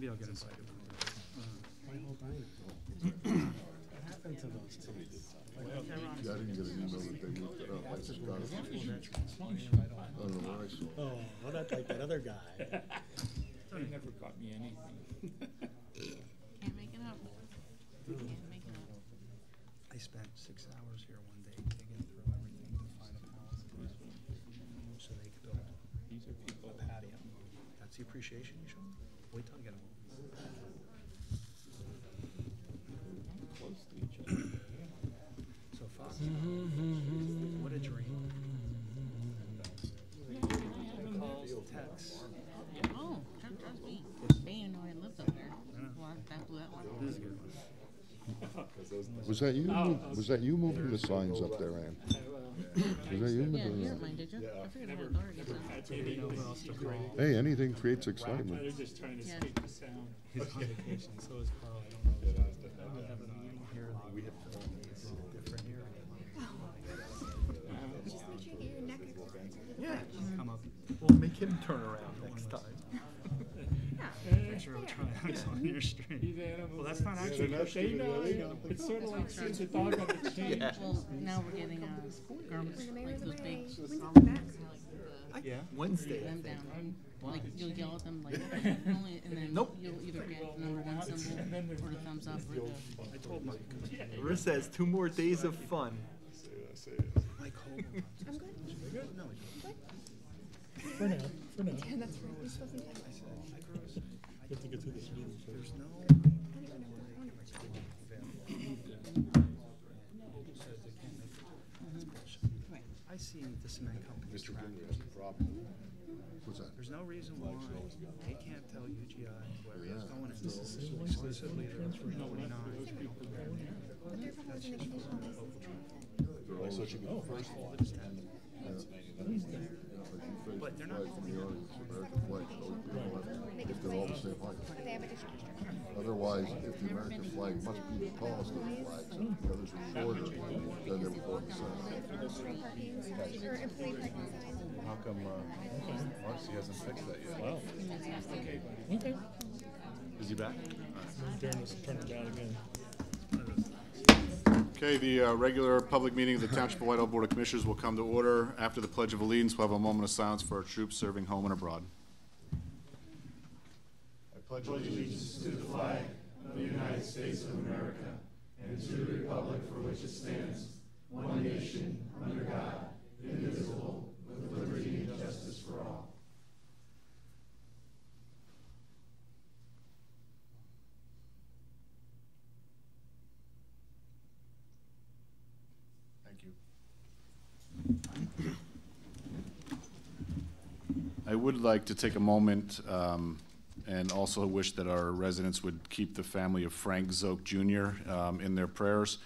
maybe I'll get invited. I hope I know. What happened to those two? Yeah, I didn't get an email that they looked it up. I just got it. I don't know where I saw it. Oh, well, that's like that other guy. They never got me anything. Can't make it up. Can't make it up. I spent 6 hours here one day digging through everything to find a pallet so they could build These are people. a patio. That's the appreciation you show them. Wait till I get them. Close to each other. So far, what a dream. Calls, texts. Oh, trust me. They didn't know I lived up there. Well, that blew that one. This is a good one. Was that you? Was that you moving the signs up there, Ann? Was that you? Yeah, you didn't mind, did you? I figured I had already said. So you know who else to call. Hey, anything creates They're excitement. just trying to Yeah. escape the sound. He's on vacation, so is Carl. I don't know. We have a meeting here. We have it's different here. Just make sure you get your neck Yeah. Come up. We'll make him turn around next time. Thanks for trying on your stream. These animals. Well, that's not actually. They know. It's sort of like seeing the dog on the chain. Well, now we're getting garments When the like mayor's those away, big, when's he coming back? Yeah. Wednesday. them down. Like you'll yell at them like, only, and then Nope. you'll either get the number one symbol or the thumbs up or the. I told Mike. Marissa has 2 more days of fun. Mike Hogan. I'm good. No, For now. Yeah, that's right. We're supposed to be. You have to get through this meeting there's no. I don't even know what phone number. Right. I see the cement company's Mr. Junior tractors. has a problem. What's that? There's no reason why they can't tell UGI where it's going in. Exclusively to 49. But they're proposing a condition on this. I thought you could first one. But they're not From the audience, American flag, if they're all the same height. But they have a distribution. Otherwise, if the American flag must be the tallest of the flags, and the others are shorter, then they would go the same. Street parking signs or employee parking signs. How come Marcy hasn't fixed that yet? Wow. Okay. Is he back? Turn it down again. Okay, the regular public meeting of the Township of Whitehall Board of Commissioners will come to order. After the Pledge of Allegiance, we'll have a moment of silence for our troops serving home and abroad. I pledge allegiance to the flag of the United States of America and to the republic for which it stands, one nation, under God, indivisible, with liberty and justice for all. Thank you. I would like to take a moment and also wish that our residents would keep the family of Frank Zoke Jr. In their prayers.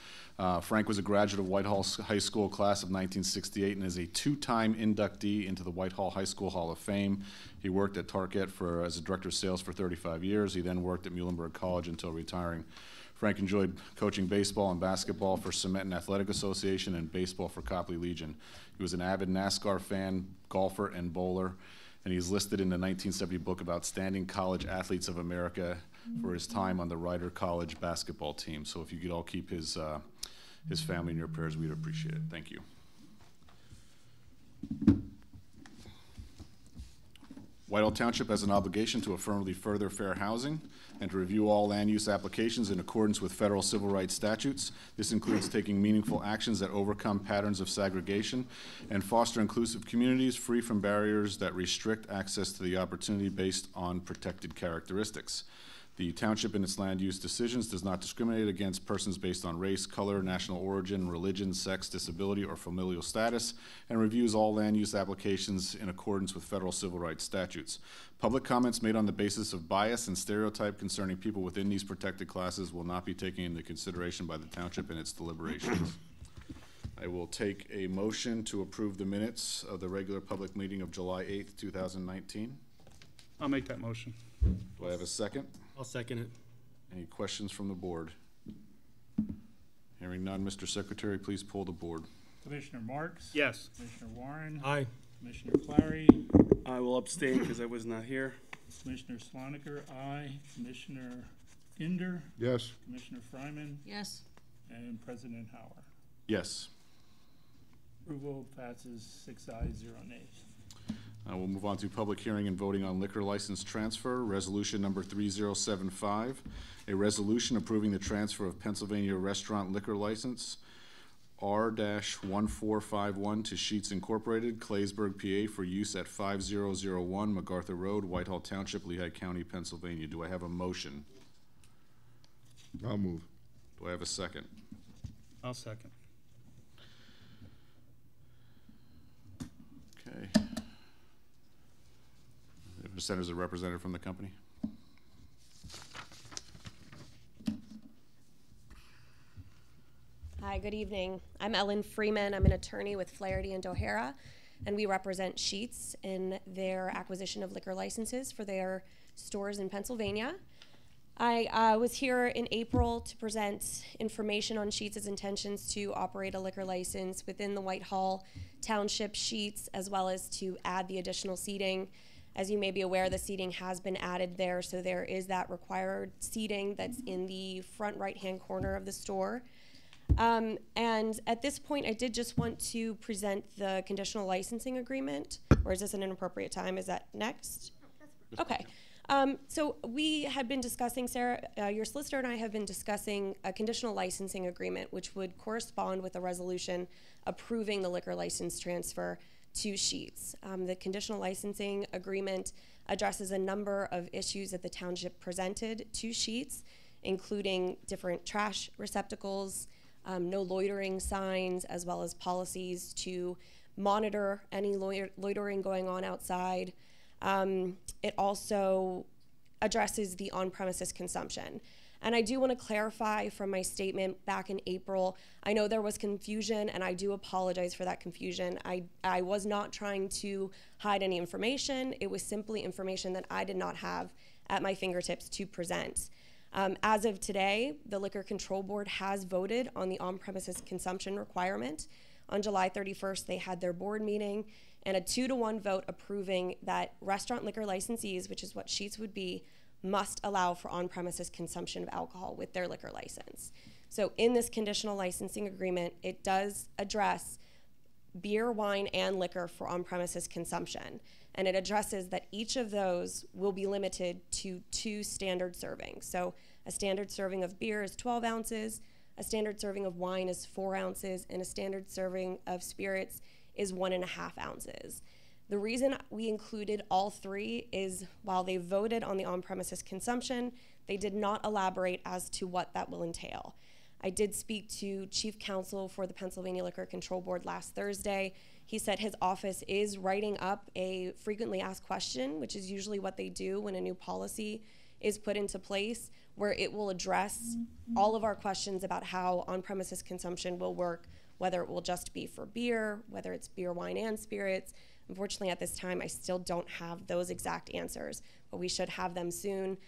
Frank was a graduate of Whitehall High School class of 1968 and is a 2-time inductee into the Whitehall High School Hall of Fame. He worked at Target as a director of sales for 35 years. He then worked at Muhlenberg College until retiring. Frank enjoyed coaching baseball and basketball for Cement and Athletic Association and baseball for Copley Legion. He was an avid NASCAR fan, golfer, and bowler, and he's listed in the 1970 book of Outstanding College Athletes of America for his time on the Rider College basketball team. So if you could all keep his family in your prayers, we'd appreciate it. Thank you. Whitehall Township has an obligation to affirmatively further fair housing and to review all land use applications in accordance with federal civil rights statutes. This includes taking meaningful actions that overcome patterns of segregation and foster inclusive communities free from barriers that restrict access to the opportunity based on protected characteristics. The township in its land use decisions does not discriminate against persons based on race, color, national origin, religion, sex, disability, or familial status, and reviews all land use applications in accordance with federal civil rights statutes. Public comments made on the basis of bias and stereotype concerning people within these protected classes will not be taken into consideration by the township in its deliberations. I will take a motion to approve the minutes of the regular public meeting of July 8th, 2019. I'll make that motion. Do I have a second? I'll second it. Any questions from the board? Hearing none, Mr. Secretary, please pull the board. Commissioner Marks? Yes. Commissioner Warren? Aye. Commissioner Clary? I will abstain because I was not here. Commissioner Swaniker, aye. Commissioner Ginder, Yes. Commissioner Fryman, Yes. and President Hauer. Yes. Approval passes 6 ayes, 0 nays. We'll move on to public hearing and voting on liquor license transfer, resolution number 3075, a resolution approving the transfer of Pennsylvania restaurant liquor license R-1451 to Sheetz Incorporated, Claysburg, PA, for use at 5001 MacArthur Road, Whitehall Township, Lehigh County, Pennsylvania. Do I have a motion? I'll move. Do I have a second? I'll second. Okay. The presenters are represented from the company. Hi, good evening. I'm Ellen Freeman. I'm an attorney with Flaherty and O'Hara, and we represent Sheetz in their acquisition of liquor licenses for their stores in Pennsylvania. I was here in April to present information on Sheetz' intentions to operate a liquor license within the Whitehall Township Sheetz, as well as to add the additional seating. As you may be aware, the seating has been added there, so there is that required seating that's in the front right-hand corner of the store. And at this point, I did just want to present the conditional licensing agreement, or is this an inappropriate time? Is that next? Okay. So we had been discussing, Sarah, your solicitor and I have been discussing a conditional licensing agreement, which would correspond with a resolution approving the liquor license transfer to Sheetz. The conditional licensing agreement addresses a number of issues that the township presented to Sheetz, including different trash receptacles, no loitering signs, as well as policies to monitor any loitering going on outside. It also addresses the on-premises consumption. And I do want to clarify from my statement back in April, I know there was confusion, and I do apologize for that confusion. I was not trying to hide any information. It was simply information that I did not have at my fingertips to present. As of today, the Liquor Control Board has voted on the on-premises consumption requirement. On July 31st, they had their board meeting, and a 2-to-1 vote approving that restaurant liquor licensees, which is what Sheetz would be, must allow for on-premises consumption of alcohol with their liquor license. So in this conditional licensing agreement, it does address beer, wine, and liquor for on-premises consumption. And it addresses that each of those will be limited to 2 standard servings. So a standard serving of beer is 12 ounces, a standard serving of wine is 4 ounces, and a standard serving of spirits is 1.5 ounces. The reason we included all 3 is while they voted on the on-premises consumption, they did not elaborate as to what that will entail. I did speak to Chief Counsel for the Pennsylvania Liquor Control Board last Thursday. He said his office is writing up a frequently asked question, which is usually what they do when a new policy is put into place, where it will address all of our questions about how on-premises consumption will work, whether it will just be for beer, whether it's beer, wine, and spirits. Unfortunately, at this time, I still don't have those exact answers, but we should have them soon.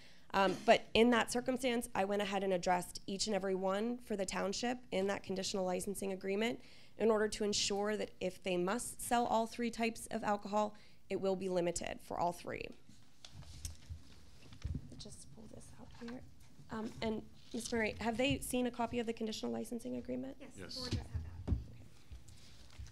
But in that circumstance, I went ahead and addressed each and every one for the township in that conditional licensing agreement in order to ensure that if they must sell all 3 types of alcohol, it will be limited for all 3. Just pull this out here. And Ms. Murray, have they seen a copy of the conditional licensing agreement? Yes. The board does have that.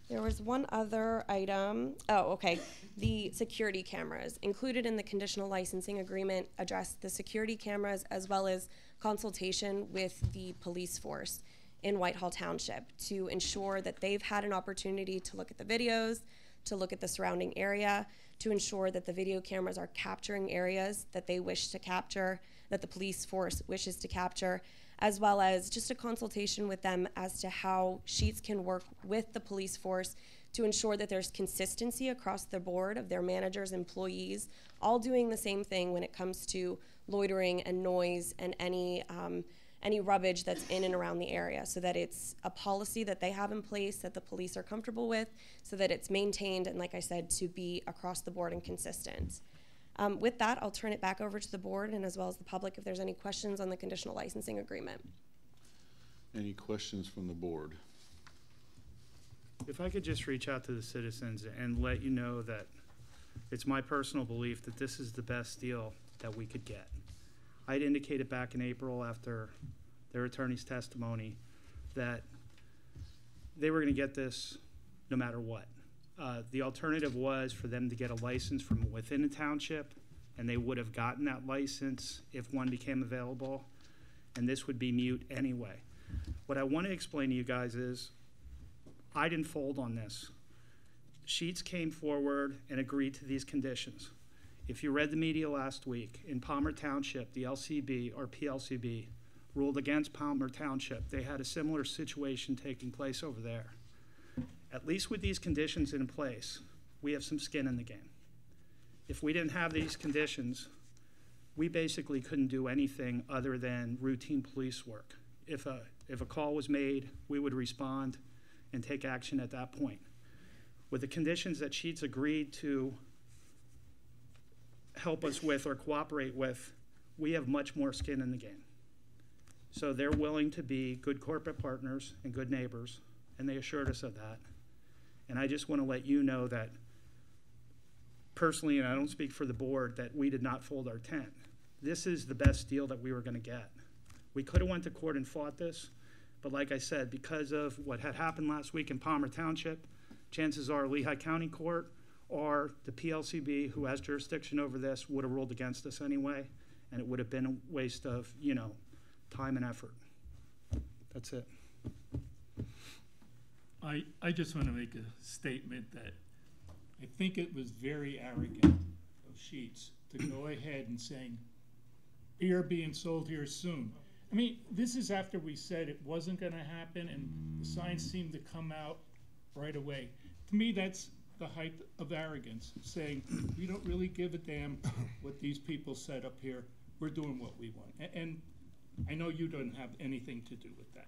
There was one other item. Oh, okay. The security cameras included in the conditional licensing agreement address the security cameras as well as consultation with the police force in Whitehall Township to ensure that they've had an opportunity to look at the videos, to look at the surrounding area, to ensure that the video cameras are capturing areas that they wish to capture, that the police force wishes to capture, as well as just a consultation with them as to how Sheetz can work with the police force to ensure that there's consistency across the board of their managers, employees, all doing the same thing when it comes to loitering and noise and any rubbish that's in and around the area, so that it's a policy that they have in place that the police are comfortable with, so that it's maintained and, like I said, to be across the board and consistent. With that, I'll turn it back over to the board and as well as the public if there's any questions on the conditional licensing agreement. Any questions from the board? If I could just reach out to the citizens and let you know that It's my personal belief that this is the best deal that we could get. I'd indicated back in April after their attorney's testimony that they were going to get this no matter what. The alternative was for them to get a license from within the township, and they would have gotten that license if one became available, and this would be mute anyway. What I want to explain to you guys is I didn't fold on this. Sheets came forward and agreed to these conditions. If you read the media last week, in Palmer Township, the LCB or PLCB ruled against Palmer Township. They had a similar situation taking place over there. At least with these conditions in place, we have some skin in the game. If we didn't have these conditions, we basically couldn't do anything other than routine police work. If a call was made, we would respond and take action at that point. With the conditions that Sheets agreed to help us with or cooperate with, we have much more skin in the game. So they're willing to be good corporate partners and good neighbors, and they assured us of that. And I just want to let you know that personally, and I don't speak for the board, that we did not fold our tent. This is the best deal that we were going to get. We could have went to court and fought this, but like I said, because of what had happened last week in Palmer Township, chances are Lehigh County Court or the PLCB, who has jurisdiction over this, would have ruled against us anyway, and it would have been a waste of, time and effort. That's it. I just want to make a statement that I think it was very arrogant of Sheets to go ahead and saying, beer being sold here soon. I mean, this is after we said it wasn't going to happen, and the signs seemed to come out right away. To me, that's the height of arrogance, saying we don't really give a damn what these people said up here. We're doing what we want. And I know you don't have anything to do with that.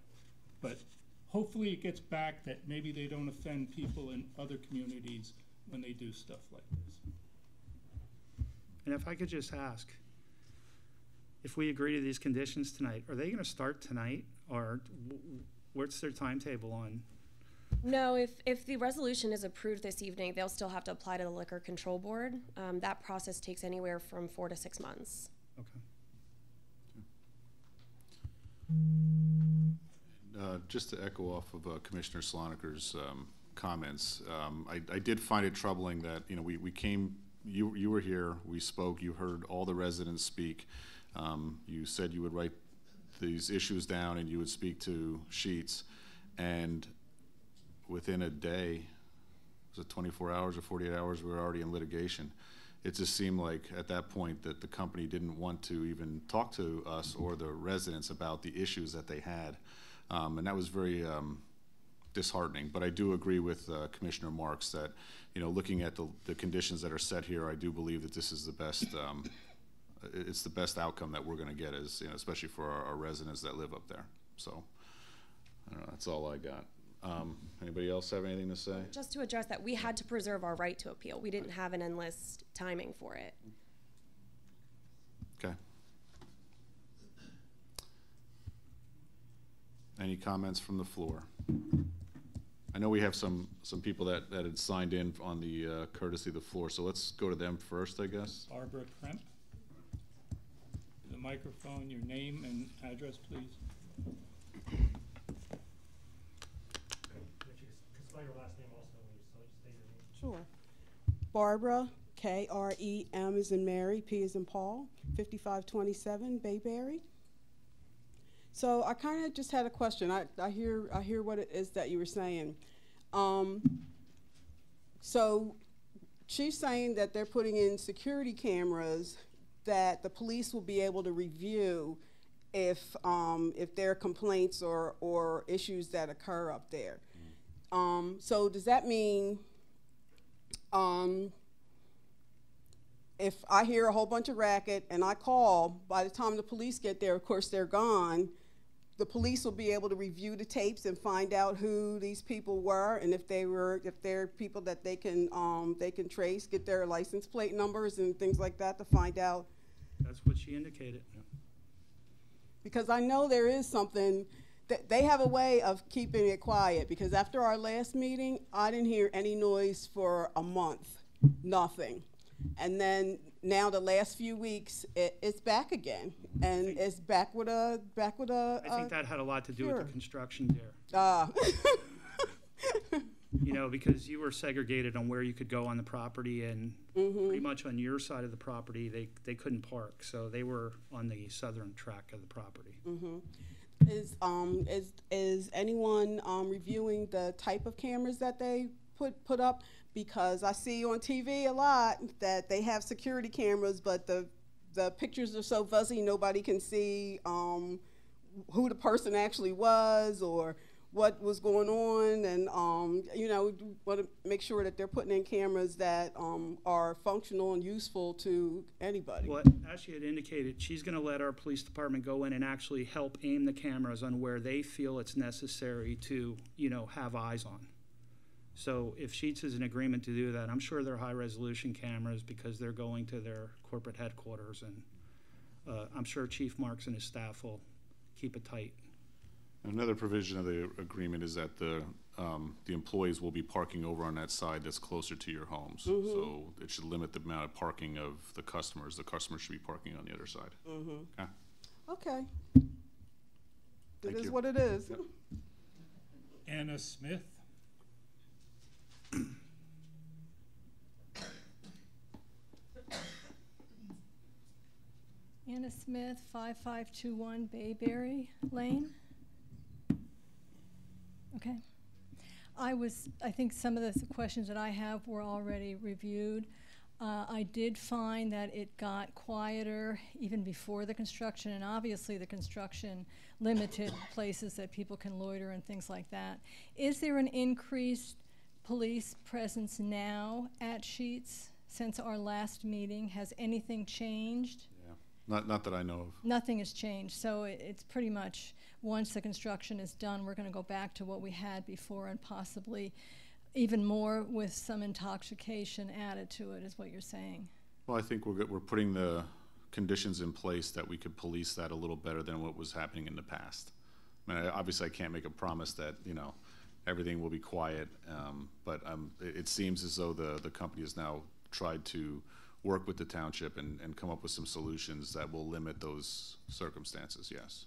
But hopefully it gets back that maybe they don't offend people in other communities when they do stuff like this. And if I could just ask, if we agree to these conditions tonight, are they going to start tonight, or what's their timetable on? No, if the resolution is approved this evening, they'll still have to apply to the Liquor Control Board. That process takes anywhere from 4 to 6 months. Okay. Just to echo off of Commissioner Sloniker's comments, I did find it troubling that we came. You were here. We spoke. You heard all the residents speak. You said you would write these issues down and you would speak to Sheets, and within a day, was it 24 hours or 48 hours, we were already in litigation. It just seemed like at that point that the company didn't want to even talk to us or the residents about the issues that they had. And that was very disheartening. But I do agree with Commissioner Marks that, looking at the conditions that are set here, I do believe that this is the best, it's the best outcome that we're gonna get, as, especially for our residents that live up there. So, I don't know, that's all I got. Anybody else have anything to say? Just to address that, we had to preserve our right to appeal. We didn't have an endless timing for it. Okay. Any comments from the floor? I know we have some people that had signed in on the courtesy of the floor, so let's go to them first, I guess. Barbara Kremp. The microphone, your name and address, please. Sure. Barbara, K-R-E-M as in Mary, P as in Paul, 5527 Bayberry. So I kind of just had a question. I hear what it is that you were saying. So she's saying that they're putting in security cameras that the police will be able to review if there are complaints or issues that occur up there. So does that mean if I hear a whole bunch of racket and I call, by the time the police get there, of course they're gone, the police will be able to review the tapes and find out who these people were, and if they're people that they can trace, get their license plate numbers and things like that to find out. That's what she indicated. Yeah. Because I know there is something that they have a way of keeping it quiet, because after our last meeting, I didn't hear any noise for a month, nothing. And then now the last few weeks, it's back again, and it's back with a. I think that had a lot to do with Sure. the construction there. Ah. You know, because you were segregated on where you could go on the property, and pretty much on your side of the property, they couldn't park, so they were on the southern track of the property. Is anyone reviewing the type of cameras that they put up? Because I see on TV a lot that they have security cameras, but the pictures are so fuzzy nobody can see who the person actually was or what was going on, and you know, want to make sure that they're putting in cameras that are functional and useful to anybody. Well, as she had indicated, she's going to let our police department go in and actually help aim the cameras on where they feel it's necessary to, you know, have eyes on. So if Sheetz is in agreement to do that, I'm sure they're high-resolution cameras because they're going to their corporate headquarters, and I'm sure Chief Marks and his staff will keep it tight. Another provision of the agreement is that the employees will be parking over on that side that's closer to your homes. So it should limit the amount of parking of the customers. The customers should be parking on the other side. Okay. Okay. Thank It is you. what it is. Yep. Anna Smith. Anna Smith, 5521 Bayberry Lane. Okay. I think some of the questions that I have were already reviewed. I did find that it got quieter even before the construction, and obviously the construction limited places that people can loiter and things like that. Is there an increased police presence now at Sheetz since our last meeting? Has anything changed? Not that I know of. Nothing has changed, so it's pretty much, once the construction is done, we're going to go back to what we had before and possibly even more with some intoxication added to it, is what you're saying. Well, I think we're putting the conditions in place that we could police that a little better than what was happening in the past. I mean, obviously I can't make a promise that, you know, everything will be quiet, but it seems as though the company has now tried to work with the township and come up with some solutions that will limit those circumstances, yes.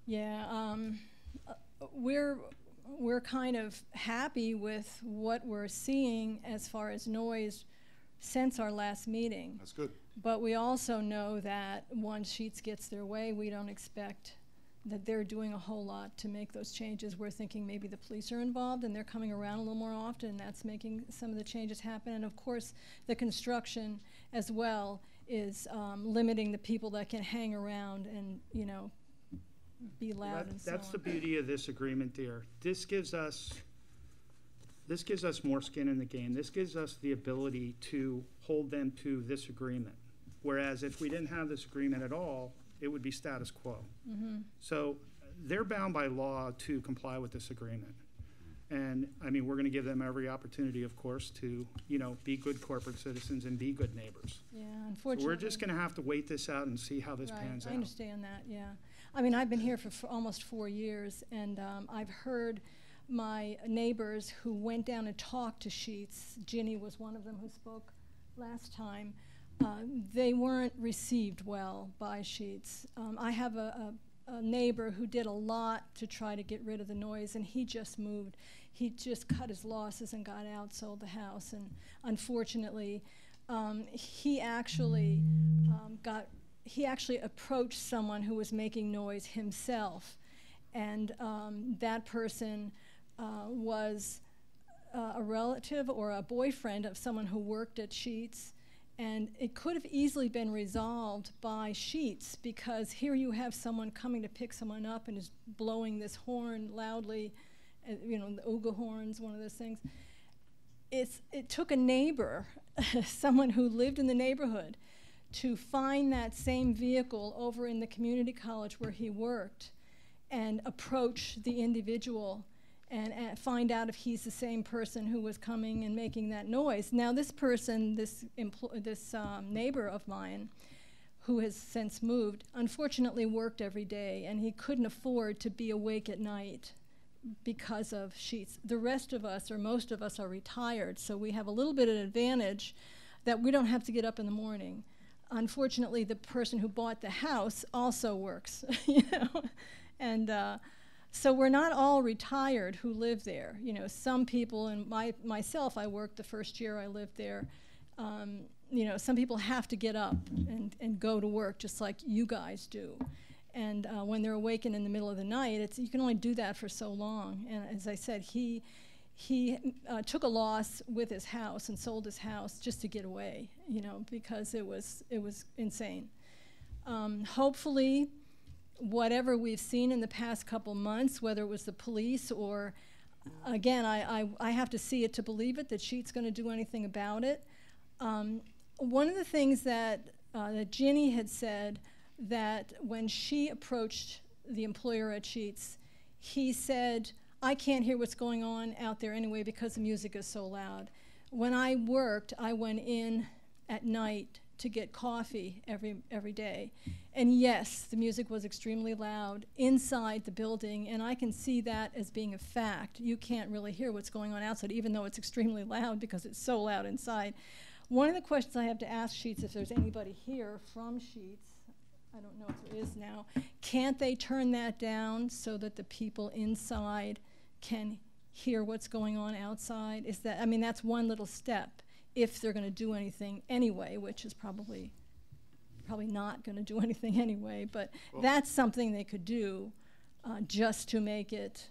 Yeah, we're kind of happy with what we're seeing as far as noise since our last meeting. That's good. But we also know that once Sheetz gets their way, we don't expect that they're doing a whole lot to make those changes. We're thinking maybe the police are involved and they're coming around a little more often, and that's making some of the changes happen. And of course, the construction as well is limiting the people that can hang around and, you know, be loud and so on. That's the beauty of this agreement, dear. This gives us more skin in the game. This gives us the ability to hold them to this agreement. Whereas if we didn't have this agreement at all, it would be status quo. So they're bound by law to comply with this agreement. And I mean, we're going to give them every opportunity, of course, to, you know, be good corporate citizens and be good neighbors. Yeah, So unfortunately. we're just going to have to wait this out and see how this pans I out. understand that, yeah. I mean, I've been here for almost 4 years, and I've heard my neighbors who went down and talked to Sheetz, Ginny was one of them who spoke last time, they weren't received well by Sheetz. I have a neighbor who did a lot to try to get rid of the noise, and he just moved. He just cut his losses and got out, sold the house, and unfortunately, he actually approached someone who was making noise himself, and that person was a relative or a boyfriend of someone who worked at Sheetz. And it could have easily been resolved by Sheetz, because here you have someone coming to pick someone up and is blowing this horn loudly, you know, the Ooga horn's one of those things. It took a neighbor, someone who lived in the neighborhood, to find that same vehicle over in the community college where he worked and approach the individual and find out if he's the same person who was coming and making that noise. Now this person, this neighbor of mine, who has since moved, unfortunately worked every day, and he couldn't afford to be awake at night because of Sheetz. The rest of us, or most of us, are retired, so we have a little bit of advantage that we don't have to get up in the morning. Unfortunately, the person who bought the house also works, you know, and so we're not all retired who live there. You know, some people, and myself, I worked the first year I lived there. You know, some people have to get up and go to work just like you guys do. And when they're awakened in the middle of the night, you can only do that for so long. And as I said, he took a loss with his house and sold his house just to get away, you know, because it was insane. Hopefully, whatever we've seen in the past couple months, whether it was the police or, again, I have to see it to believe it, that Sheet's going to do anything about it. One of the things that Ginny had said, that when she approached the employer at Sheet's, he said, I can't hear what's going on out there anyway because the music is so loud. When I worked, I went in at night to get coffee every day. And yes, the music was extremely loud inside the building, and I can see that as being a fact. You can't really hear what's going on outside, even though it's extremely loud because it's so loud inside. One of the questions I have to ask Sheet's, if there's anybody here from Sheet's, I don't know if there is now, can't they turn that down so that the people inside can hear what's going on outside? Is that, I mean, that's one little step if they're going to do anything anyway, which is probably not going to do anything anyway, but well, that's something they could do just to make it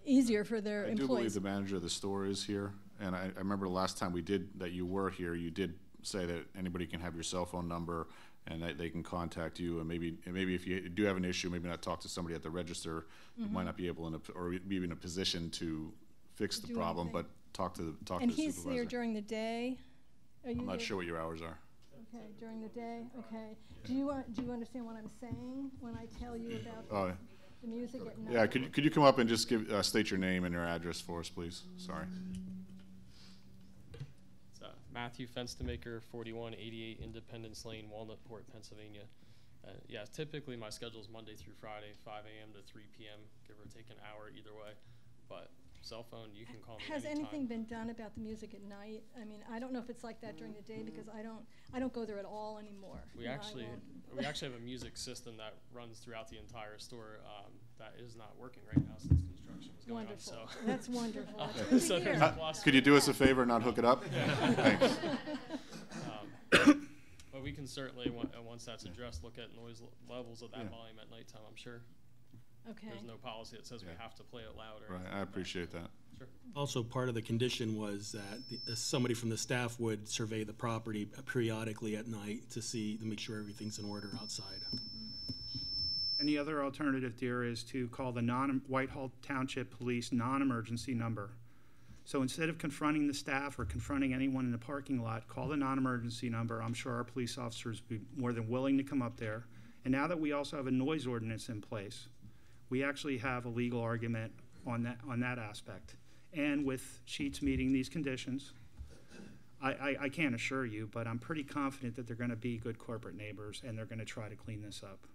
easier for their employees. I do believe the manager of the store is here, and I remember the last time you were here, you did say that anybody can have your cell phone number and that they can contact you, and maybe if you do have an issue, maybe not talk to somebody at the register who might not be able or be in a position to fix the problem, but talk to the supervisor. And he's there during the day? I'm not sure what your hours are. Okay, during the day, okay. Do you understand what I'm saying when I tell you about the music at night? Yeah, could you come up and just state your name and your address for us, please? Sorry. Matthew Fenstermaker, 4188 Independence Lane, Walnutport, Pennsylvania. Yeah, typically my schedule is Monday through Friday, 5 a.m. to 3 p.m., give or take an hour either way. But cell phone, you can call me Has anytime. Anything been done about the music at night? I mean, I don't know if it's like that during the day because I don't go there at all anymore. We actually have a music system that runs throughout the entire store that is not working right now since construction was going on. So that's wonderful. That's so really could you do us a favor and not hook it up? Thanks. But we can certainly, once that's addressed, look at noise levels of that volume at nighttime, I'm sure. Okay. There's no policy that says we have to play it loud. Right, I appreciate that. Sure. Also, part of the condition was that somebody from the staff would survey the property periodically at night to make sure everything's in order outside. And the other alternative, dear, is to call the Whitehall Township Police non-emergency number. So instead of confronting the staff or confronting anyone in the parking lot, call the non-emergency number. I'm sure our police officers would be more than willing to come up there. And now that we also have a noise ordinance in place, we actually have a legal argument on that aspect. And with Sheet's meeting these conditions, I can't assure you, but I'm pretty confident that they're going to be good corporate neighbors and they're going to try to clean this up.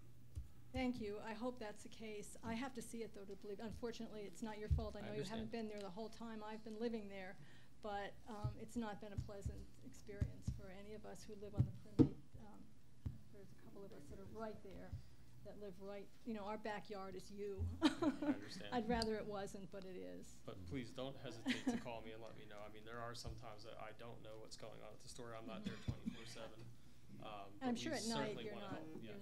Thank you. I hope that's the case. I have to see it, though, to believe. Unfortunately, it's not your fault. I know you haven't been there the whole time I've been living there, but it's not been a pleasant experience for any of us who live on the Primate. There's a couple of us that are right there, that live right. You know, our backyard is you. I understand. I'd rather it wasn't, but it is. But please don't hesitate to call me and let me know. I mean, there are some times that I don't know what's going on at the store. I'm not there 24/7. I'm sure at night you're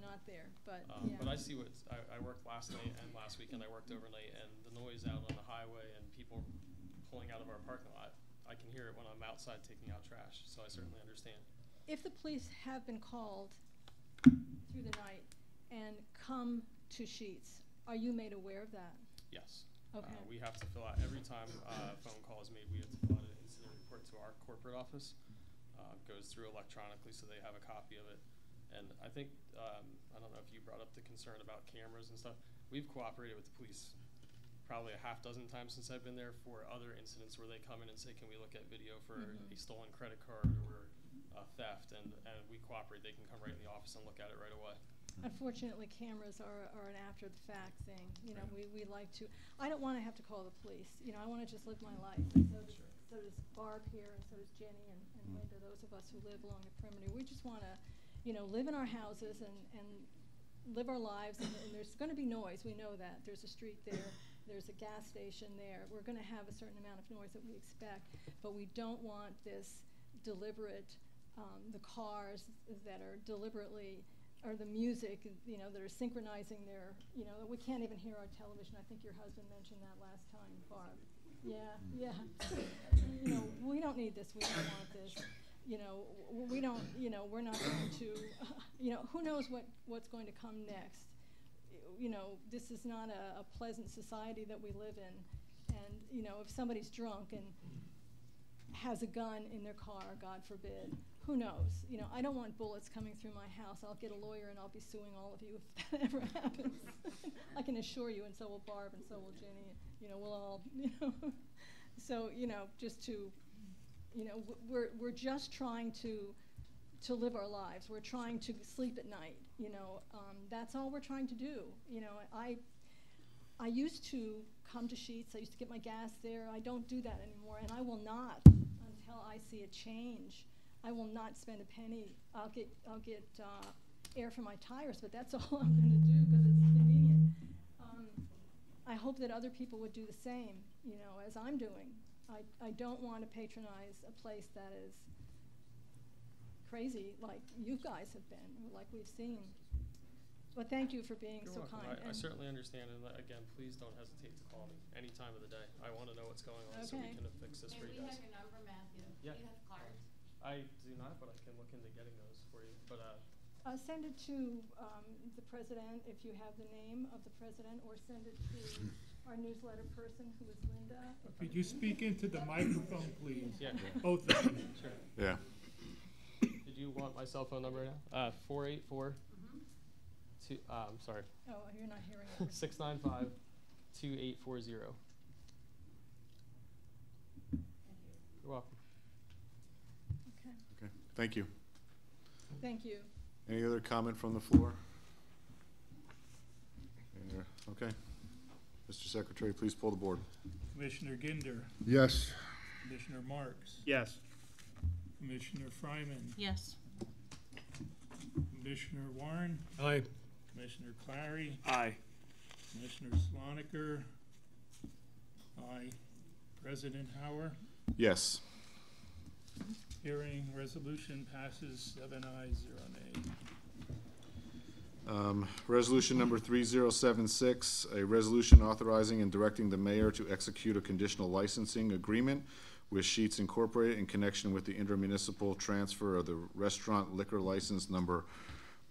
not there, but yeah. But I see I worked last night and last weekend I worked overnight, and the noise out on the highway and people pulling out of our parking lot, I can hear it when I'm outside taking out trash, so I certainly understand. If the police have been called through the night and come to Sheet's, are you made aware of that? Yes. Okay. We have to fill out, every time a phone call is made, we have to fill out an incident report to our corporate office. Goes through electronically so they have a copy of it. And I think, I don't know if you brought up the concern about cameras and stuff. We've cooperated with the police probably a half dozen times since I've been there for other incidents where they come in and say, can we look at video for a stolen credit card or theft, and we cooperate. They can come right in the office and look at it right away. Unfortunately, cameras are an after-the-fact thing. You know, we like to. I don't want to have to call the police. You know, I want to just live my life. So so does Barb here, and so does Jenny and Linda, those of us who live along the perimeter. We just want to, live in our houses and live our lives, and there's going to be noise. We know that. There's a street there. There's a gas station there. We're going to have a certain amount of noise that we expect, but we don't want this deliberate, the cars that are deliberately, or the music, that are synchronizing their, we can't even hear our television. I think your husband mentioned that last time, Barb. Yeah. We don't need this. We don't want this. We don't, we're not going to, who knows what's going to come next. This is not a pleasant society that we live in. And, if somebody's drunk and has a gun in their car, God forbid, who knows? I don't want bullets coming through my house. I'll get a lawyer and I'll be suing all of you if that ever happens. I can assure you, and so will Barb, and so will Jenny. We'll all, So, just to, we're just trying to live our lives. We're trying to sleep at night. That's all we're trying to do. I used to come to Sheetz. I used to get my gas there. I don't do that anymore, and I will not until I see a change. I will not spend a penny. I'll get air for my tires, but that's all I'm going to do because it's convenient. I hope that other people would do the same, as I'm doing. I don't want to patronize a place that is crazy like you guys have been, or like we've seen. But thank you for being You're so welcome. kind. I certainly understand, and again, please don't hesitate to call me any time of the day. I want to know what's going on so we can fix this for you guys. We have your number, Matthew. Yeah. Do you have cards? I do not, but I can look into getting those for you. But Send it to the president if you have the name of the president, or send it to our newsletter person, who is Linda. Could you speak into the microphone, please? Yeah. Both of them. Sure. Yeah. Did you want my cell phone number now? 484. I'm sorry. Oh, you're not hearing it. 695 2840. You're welcome. Okay. Thank you. Thank you. Any other comment from the floor? Okay. Mr. Secretary, please pull the board. Commissioner Ginder, Yes. Commissioner Marks, Yes. Commissioner Fryman, Yes. Commissioner Warren, Aye. Commissioner Clary, Aye. Commissioner Sloniker, aye. President Hauer. Yes. Hearing resolution passes 7 ayes, 0 nays. Resolution number 3076, a resolution authorizing and directing the mayor to execute a conditional licensing agreement with Sheetz Incorporated in connection with the intermunicipal transfer of the restaurant liquor license number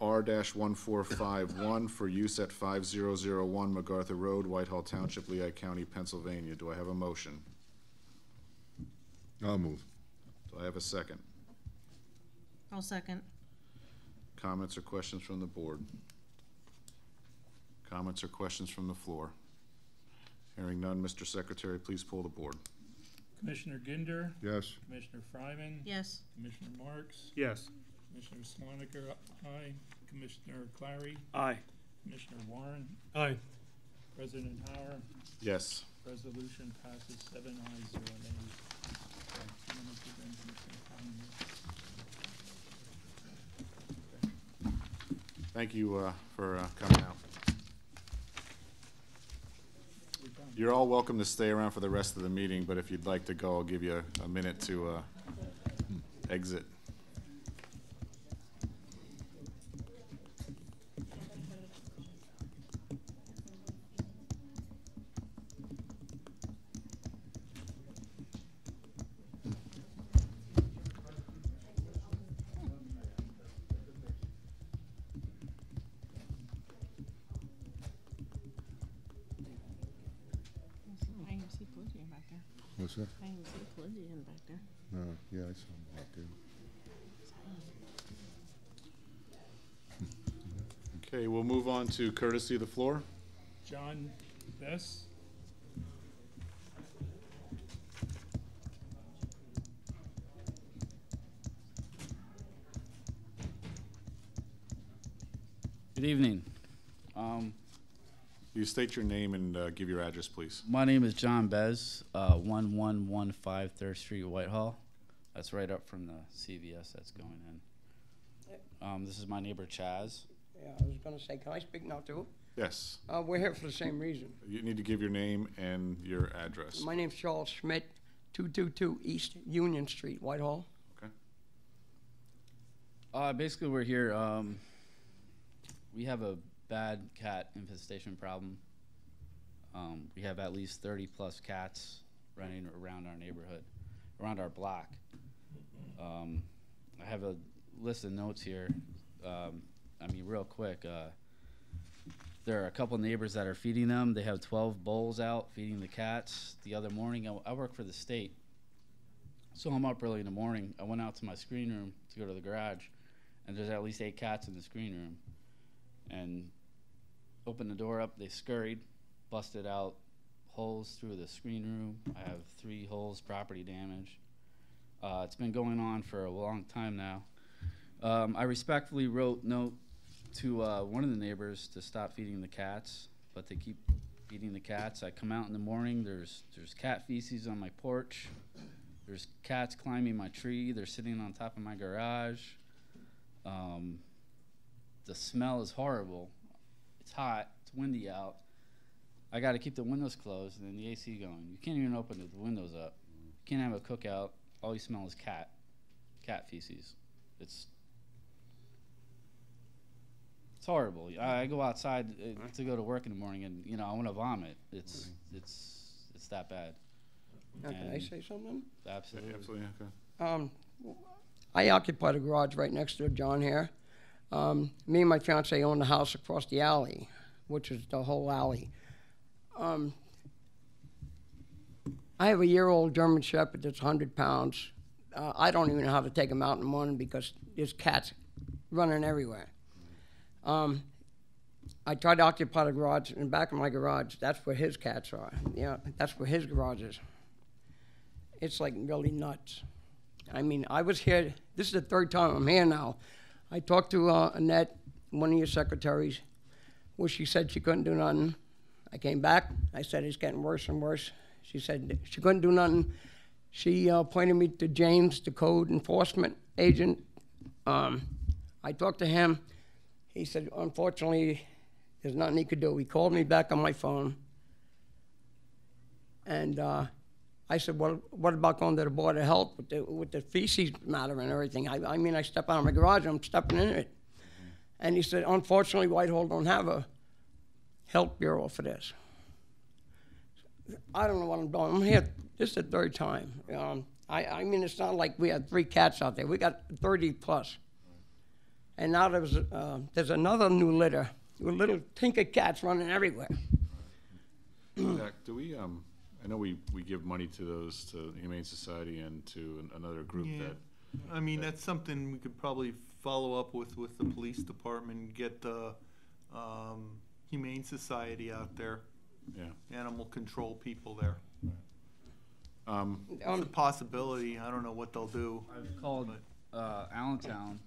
R-1451 for use at 5001 MacArthur Road, Whitehall Township, Lehigh County, Pennsylvania. Do I have a motion? I'll move. Do I have a second? I'll second. Comments or questions from the board? Comments or questions from the floor? Hearing none, Mr. Secretary, please pull the board. Commissioner Ginder, Yes. Commissioner Fryman, Yes. Commissioner Marks, Yes. Commissioner Sloniker, aye. Commissioner Clary, Aye. Commissioner Warren, Aye. President Hauer. Yes. Resolution passes 7 ayes, 0 nays. Thank you for coming out. You're all welcome to stay around for the rest of the meeting, but if you'd like to go, I'll give you a minute to exit. I even see Pelagian back there. What's that? I even see Pelagian back there. Yeah, I saw him walk in. Okay, we'll move on to courtesy of the floor. John Bess. Good evening. You state your name and give your address, please. My name is John Bez, 1115 3rd Street, Whitehall. That's right up from the CVS that's going in. This is my neighbor Chaz. Yeah, I was going to say, can I speak now too? Yes. We're here for the same reason. You need to give your name and your address. My name's Charles Schmidt, 222 East Union Street, Whitehall. Okay. Basically, we're here. We have a bad cat infestation problem. We have at least 30 plus cats running around our neighborhood, around our block. I have a list of notes here. I mean, real quick, there are a couple neighbors that are feeding them. They have 12 bowls out feeding the cats. The other morning, I work for the state, so I'm up early in the morning. I went out to my screen room to go to the garage, and there's at least 8 cats in the screen room. And opened the door up, they scurried, busted out holes through the screen room. I have 3 holes, property damage. It's been going on for a long time now. I respectfully wrote note to one of the neighbors to stop feeding the cats, but they keep feeding the cats. I come out in the morning, there's cat feces on my porch. There's cats climbing my tree. They're sitting on top of my garage. The smell is horrible. It's hot, it's windy out. I got to keep the windows closed and then the AC going. You can't even open the windows up. You can't have a cookout. All you smell is cat feces. It's horrible. I go outside to go to work in the morning and, you know, I want to vomit. It's that bad. Now, can I say something? Absolutely. Yeah, absolutely, okay. I occupy the garage right next to John here. Me and my fiance own the house across the alley, which is the whole alley. I have a year-old German Shepherd that's 100 pounds. I don't even know how to take him out in the morning because there's cats running everywhere. I try to occupy the garage. In the back of my garage, that's where his cats are. Yeah, that's where his garage is. It's like really nuts. I mean, I was here. This is the 3rd time I'm here now. I talked to Annette, one of your secretaries, where she said she couldn't do nothing. I came back. I said it's getting worse and worse. She said she couldn't do nothing. She pointed me to James, the code enforcement agent. I talked to him. He said, unfortunately, there's nothing he could do. He called me back on my phone. And I said, well, what about going to the Board of Health with the feces matter and everything? I mean, I step out of my garage, I'm stepping in it. And he said, unfortunately, Whitehall don't have a health bureau for this. I don't know what I'm doing. I'm here, this is the 3rd time. I mean, it's not like we had 3 cats out there. We got 30 plus. And now there's another new litter with little tinker cats running everywhere. Jack, do we, I know we give money to those, to the Humane Society and to another group that. I mean, that's something we could probably follow up with the police department, get the Humane Society out there. Yeah. Animal control people there. It's a possibility. I don't know what they'll do. I've called Allentown.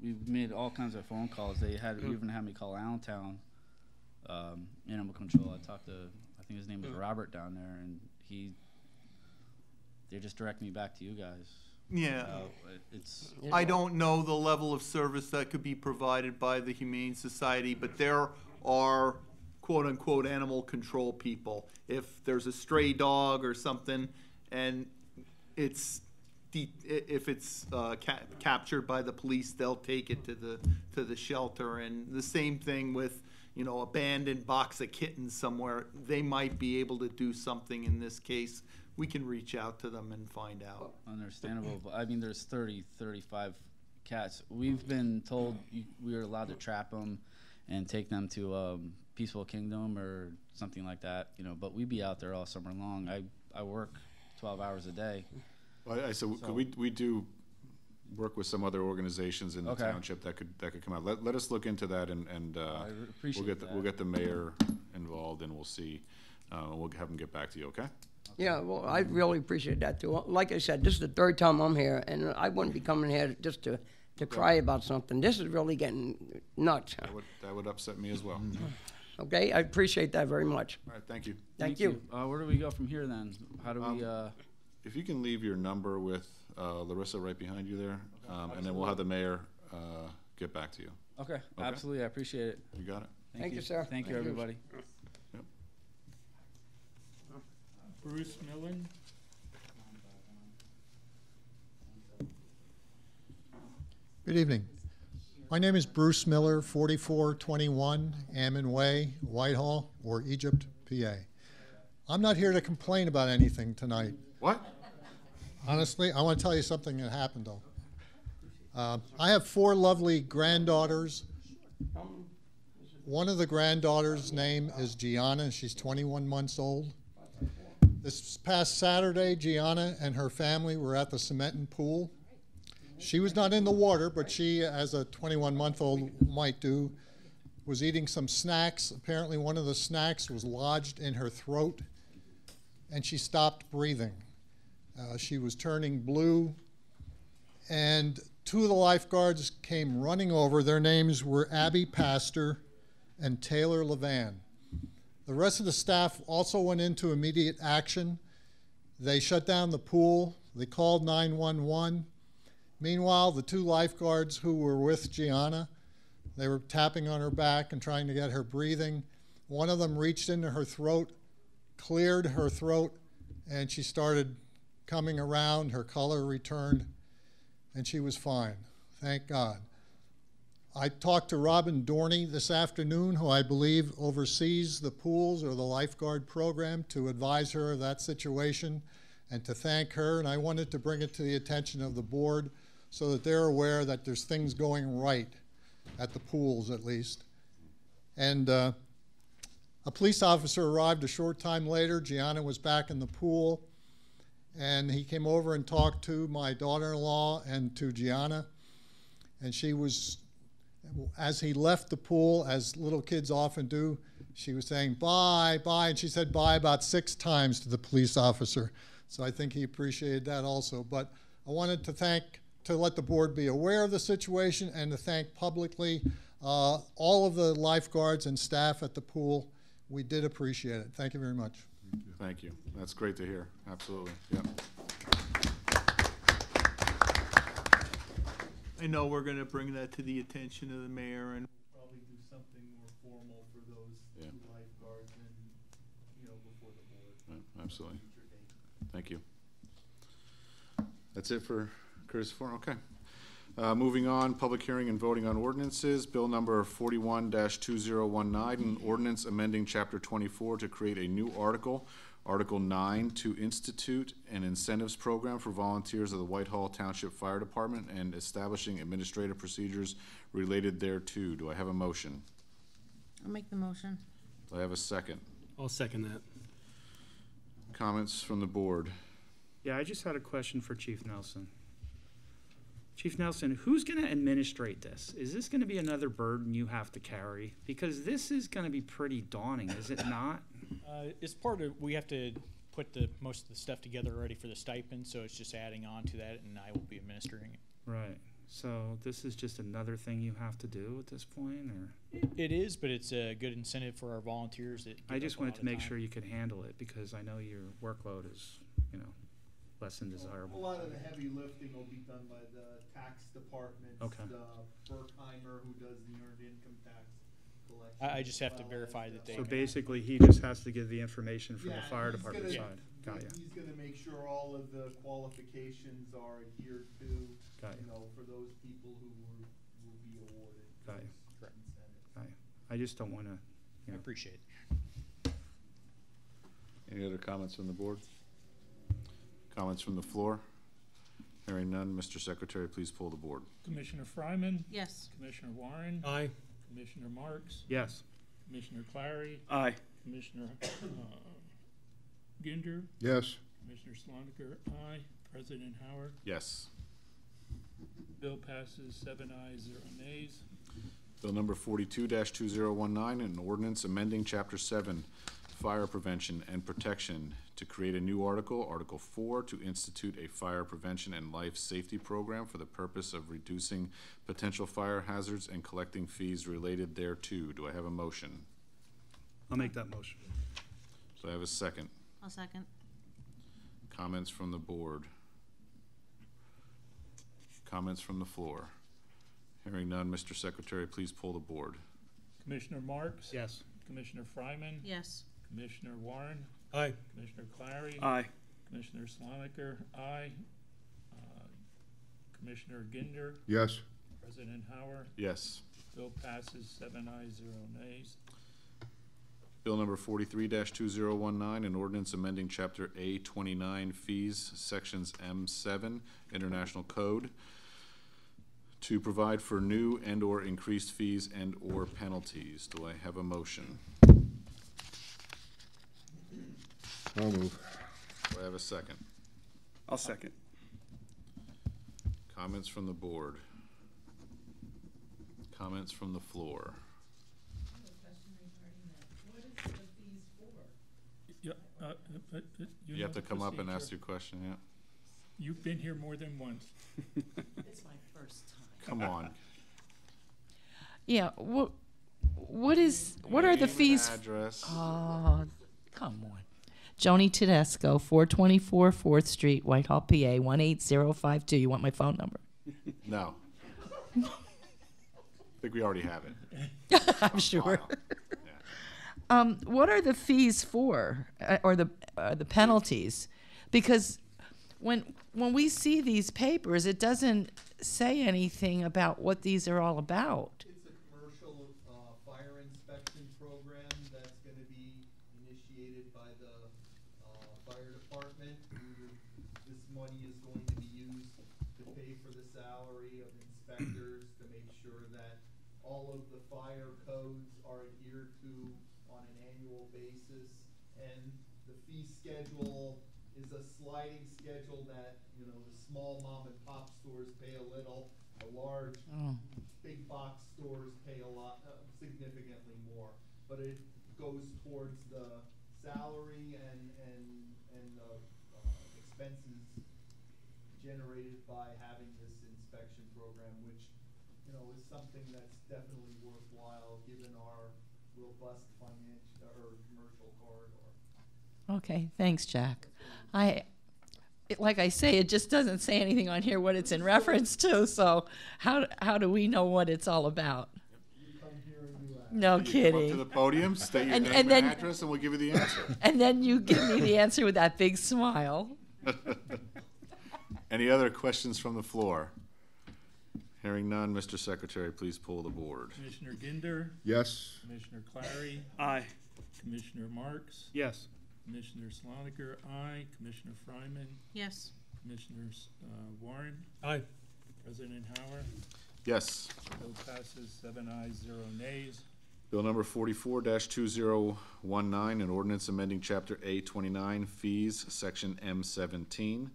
We've made all kinds of phone calls. They even had me call Allentown Animal Control. I talked to, I think his name was Robert down there, and they just direct me back to you guys. Yeah. I don't know the level of service that could be provided by the Humane Society, but there are quote-unquote animal control people. If there's a stray dog or something, and if it's captured by the police, they'll take it to the shelter. And the same thing with, you know, abandoned box of kittens somewhere. They might be able to do something in this case. We can reach out to them and find out. Understandable, but I mean, there's 30, 35 cats. We've been told we are allowed to trap them and take them to Peaceful Kingdom or something like that, you know, but we be out there all summer long. I work 12 hours a day. Well, so we do work with some other organizations in the township that could come out. Let us look into that, and we'll get the mayor involved, and we'll see. We'll have them get back to you. Okay? Yeah, well, I really appreciate that too. Like I said, this is the 3rd time I'm here, and I wouldn't be coming here just to cry about something. This is really getting nuts. That would upset me as well. okay? I appreciate that very much. All right, thank you. Thank you. Where do we go from here then? How do we, If you can leave your number with Larissa right behind you there, and then we'll have the mayor get back to you. Okay, absolutely, I appreciate it. You got it. Thank you, sir. Thank you, everybody. Yep. Bruce Millen. Good evening. My name is Bruce Miller, 4421 Ammon Way, Whitehall, or Egypt, PA. I'm not here to complain about anything tonight. What? Honestly, I want to tell you something that happened, though. I have 4 lovely granddaughters. One of the granddaughters' name is Gianna. She's 21 months old. This past Saturday, Gianna and her family were at the Cementon pool. She was not in the water, but she, as a 21-month-old might do, was eating some snacks. Apparently one of the snacks was lodged in her throat, and she stopped breathing. She was turning blue, and 2 of the lifeguards came running over. Their names were Abby Pastor and Taylor Levan. The rest of the staff also went into immediate action. They shut down the pool. They called 911. Meanwhile, the 2 lifeguards who were with Gianna, they were tapping on her back and trying to get her breathing. One of them reached into her throat, cleared her throat, and she started coming around. Her color returned, and she was fine. Thank God. I talked to Robin Dorney this afternoon, who I believe oversees the pools or the lifeguard program, to advise her of that situation and to thank her. And I wanted to bring it to the attention of the board so that they're aware that there's things going right at the pools, at least. And a police officer arrived a short time later. Gianna was back in the pool, and he came over and talked to my daughter-in-law and to Gianna. And she was, as he left the pool, as little kids often do, she was saying, bye, bye, and she said bye about 6 times to the police officer. So I think he appreciated that also. But I wanted to let the board be aware of the situation and to thank publicly all of the lifeguards and staff at the pool. We did appreciate it. Thank you very much. Thank you. That's great to hear. Absolutely. Yep. I know we're gonna bring that to the attention of the mayor and probably do something more formal for those 2 lifeguards and, before the board. Absolutely. Thank you. That's it for Curtis Forum. Okay. Moving on, public hearing and voting on ordinances. Bill number 41-2019, an ordinance amending Chapter 24 to create a new article, Article 9, to institute an incentives program for volunteers of the Whitehall Township Fire Department and establishing administrative procedures related thereto. Do I have a motion? I'll make the motion. Do I have a second? I'll second that. Comments from the board? Yeah, I just had a question for Chief Nelson. Chief Nelson, who's going to administrate this? Is this going to be another burden you have to carry? Because this is going to be pretty daunting, is it not? It's part of, we have to put most of the stuff together already for the stipend, so it's just adding on to that, and I will be administering it. Right. So this is just another thing you have to do at this point, or? It is, but it's a good incentive for our volunteers. I just wanted to make sure you could handle it, because I know your workload is, less than desirable. A lot of the heavy lifting will be done by the tax department. Okay. Berkheimer, who does the earned income tax collection. I just have to verify that they. So basically, he just has to give the information from the fire department side. Got ya. He's gonna make sure all of the qualifications are adhered to, Got ya. for those people who will be awarded. Got ya. Correct. Got ya. I just don't want to. I appreciate it. Any other comments from the board? Comments from the floor? Hearing none, Mr. Secretary, please pull the board. Commissioner Fryman? Yes. Commissioner Warren? Aye. Commissioner Marks? Yes. Commissioner Clary? Aye. Commissioner Ginder? Yes. Commissioner Sloniker? Aye. President Howard? Yes. Bill passes 7 ayes, 0 nays. Bill number 42-2019, an ordinance amending Chapter 7, Fire Prevention and Protection, to create a new article, Article 4, to institute a fire prevention and life safety program for the purpose of reducing potential fire hazards and collecting fees related thereto. Do I have a motion? I'll make that motion. Do I have a second? I'll second. Comments from the board? Comments from the floor? Hearing none, Mr. Secretary, please pull the board. Commissioner Marks? Yes. Commissioner Fryman? Yes. Commissioner Warren? Aye. Commissioner Clary? Aye. Commissioner Sloniker? Aye. Commissioner Ginder? Yes. President Howard? Yes. Bill passes 7 ayes, 0 nays. Bill number 43-2019, an ordinance amending Chapter A29 Fees, Sections M7, International Code, to provide for new and/or increased fees and/or penalties. Do I have a motion? I'll move. Do I have a second? I'll second. Comments from the board? Comments from the floor? Yeah, You have know to the come up and ask procedure. your question, yeah? You've been here more than once. It's my first time. Come on. Yeah, what are the Name and fees? address. Oh, come on. Joni Tedesco, 424 4th Street, Whitehall, PA, 18052. You want my phone number? No. I think we already have it. I'm sure. Yeah. What are the fees for, or the penalties? Because when we see these papers, it doesn't say anything about what these are all about. It's a commercial fire inspection program that's going to be initiated by the fire department. This money is going to be used to pay for the salary of inspectors to make sure that all of the fire codes are adhered to on an annual basis. And the fee schedule is a sliding schedule that, you know, the small mom and pop stores pay a little, the large big box stores pay a lot, significantly more. But it goes towards the salary and expenses generated by having this inspection program, which, you know, is something that's definitely worthwhile given our robust financial or commercial corridor. Okay, thanks, Jack. Like I say, it just doesn't say anything on here what it's in reference to, so how do we know what it's all about? No You come up to kidding. the podium, state your And- name and and then- address, and we'll give you the answer. And then you give me the answer with that big smile. Any other questions from the floor? Hearing none, Mr. Secretary, please pull the board. Commissioner Ginder? Yes. Commissioner Clary? Aye. Commissioner Marks? Yes. Commissioner Sloniker? Aye. Commissioner Fryman? Yes. Commissioner Warren? Aye. President Howard? Yes. Bill passes 7 ayes, 0 nays. Bill number 44-2019, an ordinance amending Chapter A29 Fees, Section M17,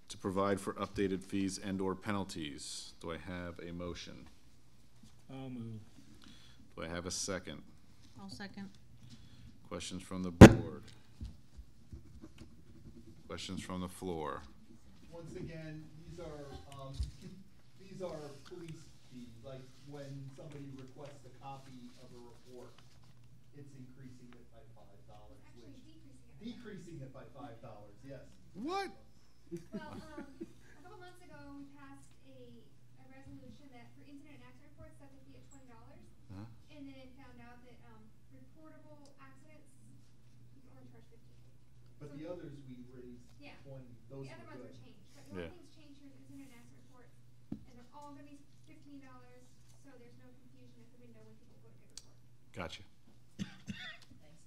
to provide for updated fees and/or penalties. Do I have a motion? I'll move. Do I have a second? I'll second. Questions from the board? Questions from the floor? Once again, these are police fees, like when somebody requests a copy of a report, it's increasing it by $5, decreasing it by $5, yes. What? Well, a couple months ago, we passed a resolution that for incident and accident reports, set the fee at $20. And then it found out that reportable accidents, you can only charge $15. But the others we raised 20, those The other were ones good. were changed, but the only thing's changed here is incident and accident reports, and they're all gonna be $15, so there's no confusion at the window when people go to get a report. Gotcha.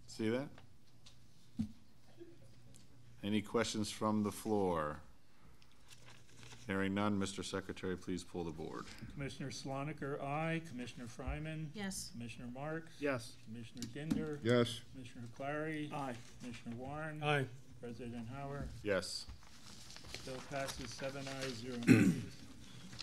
See that? Any questions from the floor? Hearing none, Mr. Secretary, please pull the board. Commissioner Sloniker, aye. Commissioner Fryman? Yes. Commissioner Marks? Yes. Commissioner Ginder? Yes. Commissioner Clary? Aye. Commissioner Warren? Aye. President Howard? Yes. Bill passes 7 ayes, 0 nays.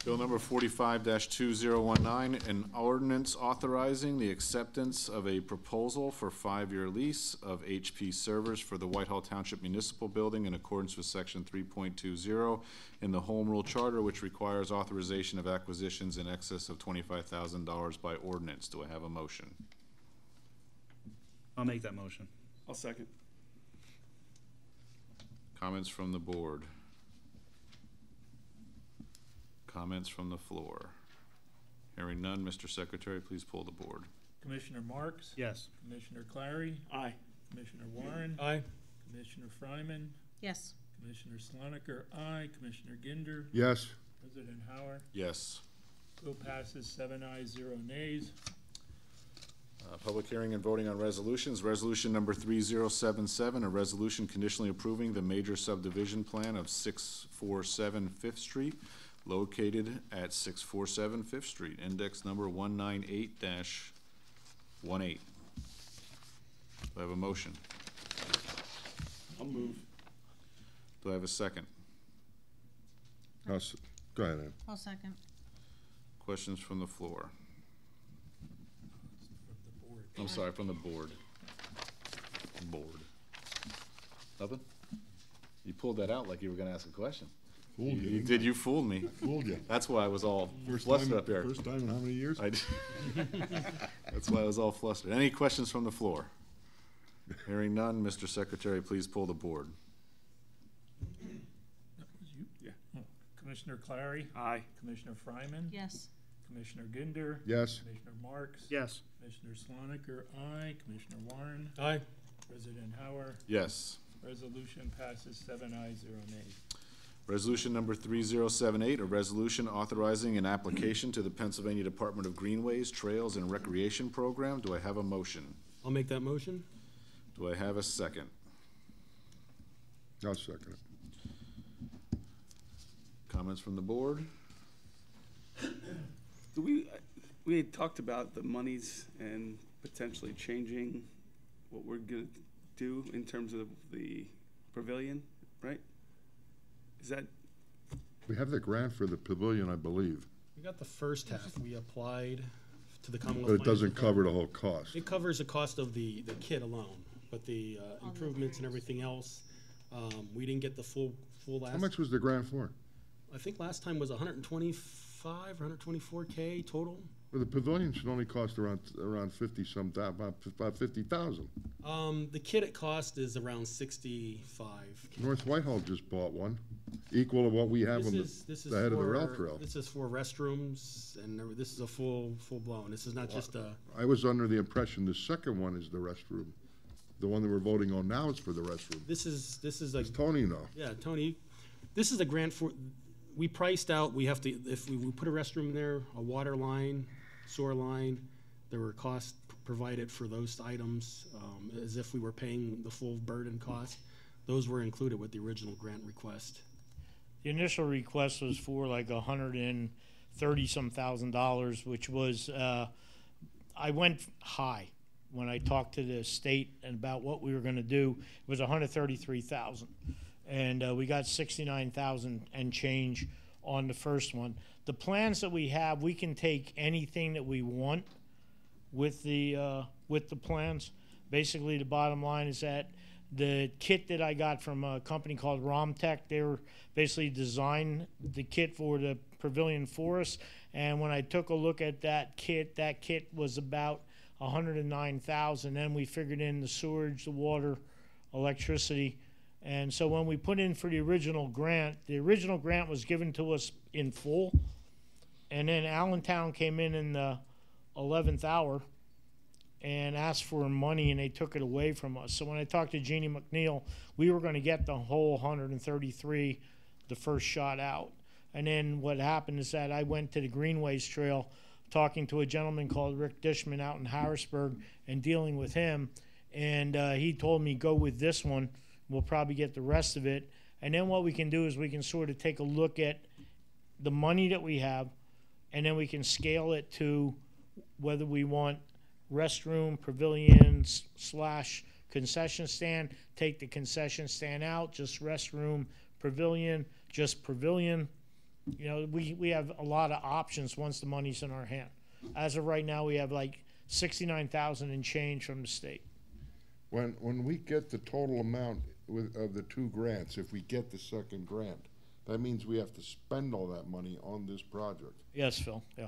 Bill number 45-2019, an ordinance authorizing the acceptance of a proposal for 5-year lease of HP servers for the Whitehall Township Municipal Building in accordance with Section 3.20 in the Home Rule Charter, which requires authorization of acquisitions in excess of $25,000 by ordinance. Do I have a motion? I'll make that motion. I'll second. Comments from the board? Comments from the floor? Hearing none, Mr. Secretary, please pull the board. Commissioner Marks? Yes. Commissioner Clary? Aye. Commissioner Warren? Aye. Commissioner Fryman? Yes. Commissioner Sloniker? Aye. Commissioner Ginder? Yes. President Hauer? Yes. Bill passes 7 ayes, 0 nays. Public hearing and voting on resolutions. Resolution number 3077, a resolution conditionally approving the major subdivision plan of 647 Fifth Street, located at 647 Fifth Street, index number 198-18. Do I have a motion? I'll move. Do I have a second? Go ahead, Ann. I'll second. Questions from the floor? I'm sorry, from the board. Nothing? You pulled that out like you were gonna ask a question. Fooled you, You didn't did, I? you fooled me. Fooled you. That's why I was all First flustered time- up here. first time in how many years? That's why I was all flustered. Any questions from the floor? Hearing none, Mr. Secretary, please pull the board. Yeah. Commissioner Clary? Aye. Commissioner Fryman? Yes. Commissioner Ginder? Yes. Commissioner Marks? Yes. Commissioner Sloniker? Aye. Commissioner Warren? Aye. President Hauer? Yes. Resolution passes 7 ayes, 0 nays. Resolution number 3078, a resolution authorizing an application to the Pennsylvania Department of Greenways, Trails, and Recreation Program. Do I have a motion? I'll make that motion. Do I have a second? I'll second it. Comments from the board? We had talked about the monies and potentially changing what we're gonna do in terms of the pavilion, right? Is that, We have the grant for the pavilion, I believe, We got the first half. We applied to the Commonwealth. but it Planning doesn't cover Department. the whole cost. It covers the cost of the kit alone, but the improvements and everything else, we didn't get the full last. How much was the grant for? I think last time was 125 or 124K total. Well, the pavilion should only cost around 50-some, about 50,000. The kit at cost is around 65. North Whitehall just bought one, equal to what we have on This is the head of the for- rail trail. This is for restrooms, and this is a full blown. This is not just a. I was under the impression the second one is the restroom. The one that we're voting on now is for the restroom. This is a. Does Tony know? Yeah, Tony, this is a grant for. We priced out. We have to if we put a restroom in there, a water line, sewer line. There were costs provided for those items, as if we were paying the full burden cost. Those were included with the original grant request. The initial request was for like $130-some thousand, which was, I went high when I talked to the state about what we were going to do. It was $133,000, and we got $69,000 and change on the first one. The plans that we have, we can take anything that we want with the plans. Basically, the bottom line is that the kit that I got from a company called Romtech, they were basically designed the kit for the pavilion for us. And when I took a look at that kit was about $109,000. Then we figured in the sewage, the water, electricity. And so when we put in for the original grant was given to us in full. And then Allentown came in the 11th hour and asked for money, and they took it away from us. So when I talked to Jeannie McNeil, we were going to get the whole 133 the first shot out. And then what happened is that I went to the Greenways Trail talking to a gentleman called Rick Dishman out in Harrisburg and dealing with him. And he told me, go with this one. We'll probably get the rest of it. And then what we can do is we can sort of take a look at the money that we have, and then we can scale it to whether we want restroom, pavilion / concession stand, take the concession stand out, just restroom, pavilion, just pavilion. You know, we have a lot of options once the money's in our hand. As of right now, we have like $69,000 and change from the state. When we get the total amount of the two grants, if we get the second grant, that means we have to spend all that money on this project. Yes, Phil, yeah.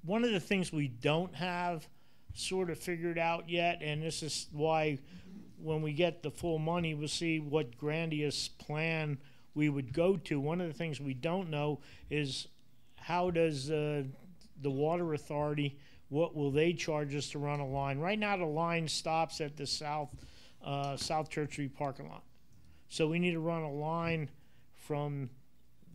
one of the things we don't have sort of figured out yet, and this is why when we get the full money, we'll see what grandiose plan we would go to. One of the things we don't know is how does the water authority, what will they charge us to run a line? Right now the line stops at the South Church Street parking lot. So we need to run a line from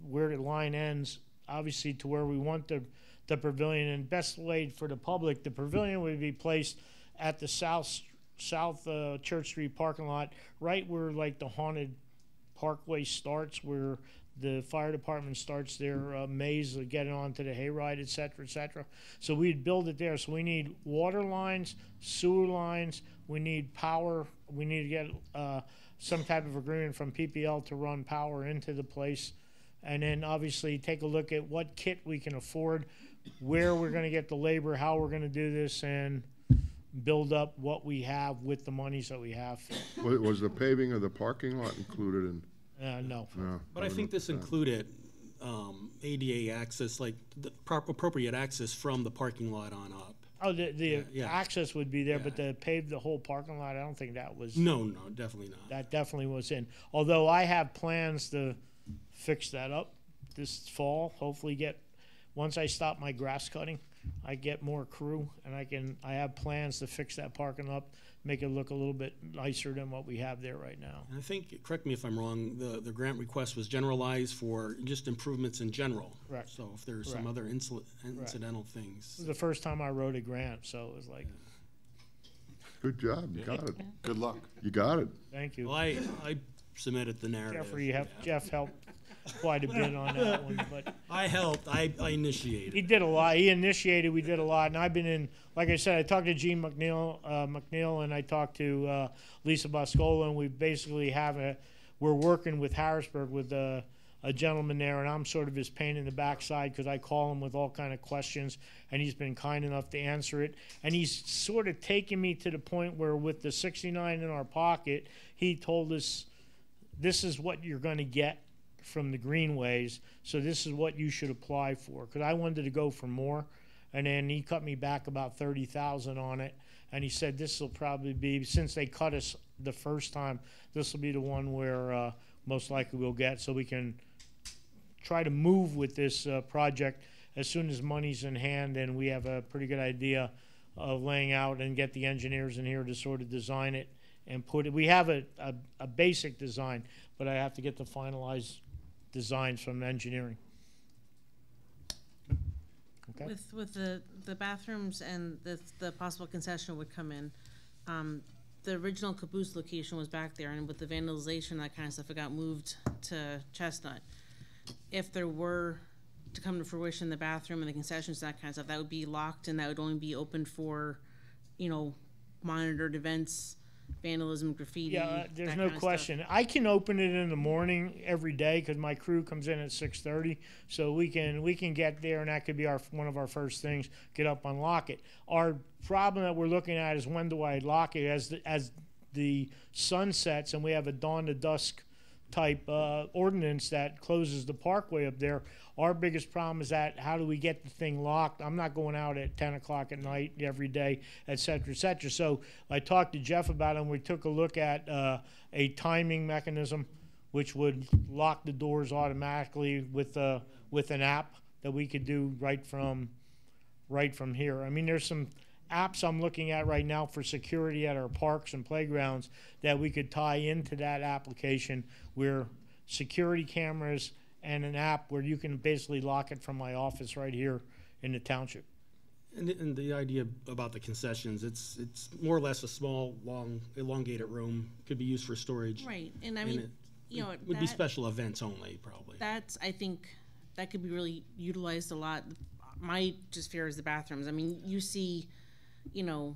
where the line ends, obviously, to where we want the pavilion. And best way for the public, the pavilion would be placed at the South Church Street parking lot, right where like the haunted parkway starts, where the fire department starts their maze of getting onto the hayride, et cetera, et cetera. So we'd build it there. So we need water lines, sewer lines, we need power, we need to get some type of agreement from PPL to run power into the place. And then obviously take a look at what kit we can afford, where we're gonna get the labor, how we're gonna do this, and build up what we have with the monies that we have. Was the paving of the parking lot included in? No. No. But I think this included ADA access, like the appropriate access from the parking lot on up. Oh, the access would be there, but to pave the whole parking lot, I don't think that was. No, definitely not. That definitely was in. Although I have plans to fix that up this fall. Hopefully, once I stop my grass cutting, I get more crew, and I have plans to fix that parking up, make it look a little bit nicer than what we have there right now. And I think, correct me if I'm wrong, the grant request was generalized for just improvements in general. Correct. So if there's some other incidental things. It was the first time I wrote a grant, so it was like. Good job, you got it. Good luck. You got it. Thank you. Well, I submitted the narrative. Jeffrey, Jeff helped quite a bit on that one, but I helped. I initiated. He did a lot. He initiated. We did a lot, and I've been in. Like I said, I talked to Gene McNeil, and I talked to Lisa Boscola, and we basically we're working with Harrisburg with a gentleman there, and I'm sort of his pain in the backside because I call him with all kind of questions, and he's been kind enough to answer it. And he's sort of taken me to the point where with the 69 in our pocket, he told us, this is what you're going to get from the greenways, so this is what you should apply for. Because I wanted to go for more, and then he cut me back about $30,000 on it, and he said this will probably be, since they cut us the first time, this will be the one where most likely we'll get, so we can try to move with this project as soon as money's in hand, and we have a pretty good idea of laying out and get the engineers in here to sort of design it and put it. We have a basic design, but I have to get the finalized designs from engineering. Okay. With the bathrooms and the possible concession would come in, the original Caboose location was back there, and with the vandalization, that kind of stuff, it got moved to Chestnut. If there were to come to fruition, the bathroom and the concessions, that kind of stuff, that would be locked, and that would only be open for, monitored events, vandalism, graffiti. Yeah, there's no question. I can open it in the morning every day because my crew comes in at 6:30, so we can get there, and that could be one of our first things. Get up, unlock it. Our problem that we're looking at is when do I lock it? As the sun sets and we have a dawn to dusk type ordinance that closes the parkway up there. Our biggest problem is that how do we get the thing locked? I'm not going out at 10 o'clock at night every day, et cetera, et cetera. So I talked to Jeff about it, and we took a look at a timing mechanism which would lock the doors automatically with an app that we could do right from here. I mean, there's some apps I'm looking at right now for security at our parks and playgrounds that we could tie into that application, where security cameras and an app where you can basically lock it from my office right here in the township. And the idea about the concessions, it's more or less a small, long, elongated room. Could be used for storage. Right, and I mean, it would be special events only, probably. I think that could be really utilized a lot. My just fear is the bathrooms. I mean, you see, even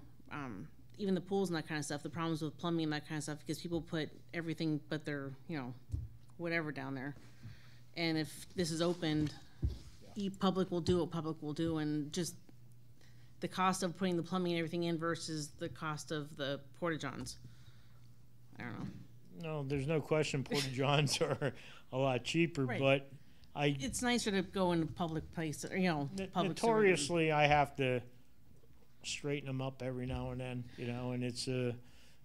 the pools and that kind of stuff, the problems with plumbing and that kind of stuff, because people put everything but their, whatever down there. And if this is opened, public will do what public will do, and just the cost of putting the plumbing and everything in versus the cost of the porta-johns. I don't know. No, there's no question porta-johns are a lot cheaper, right. But It's nicer to go in a public place, or, public. Notoriously, I have to straighten them up every now and then, and it's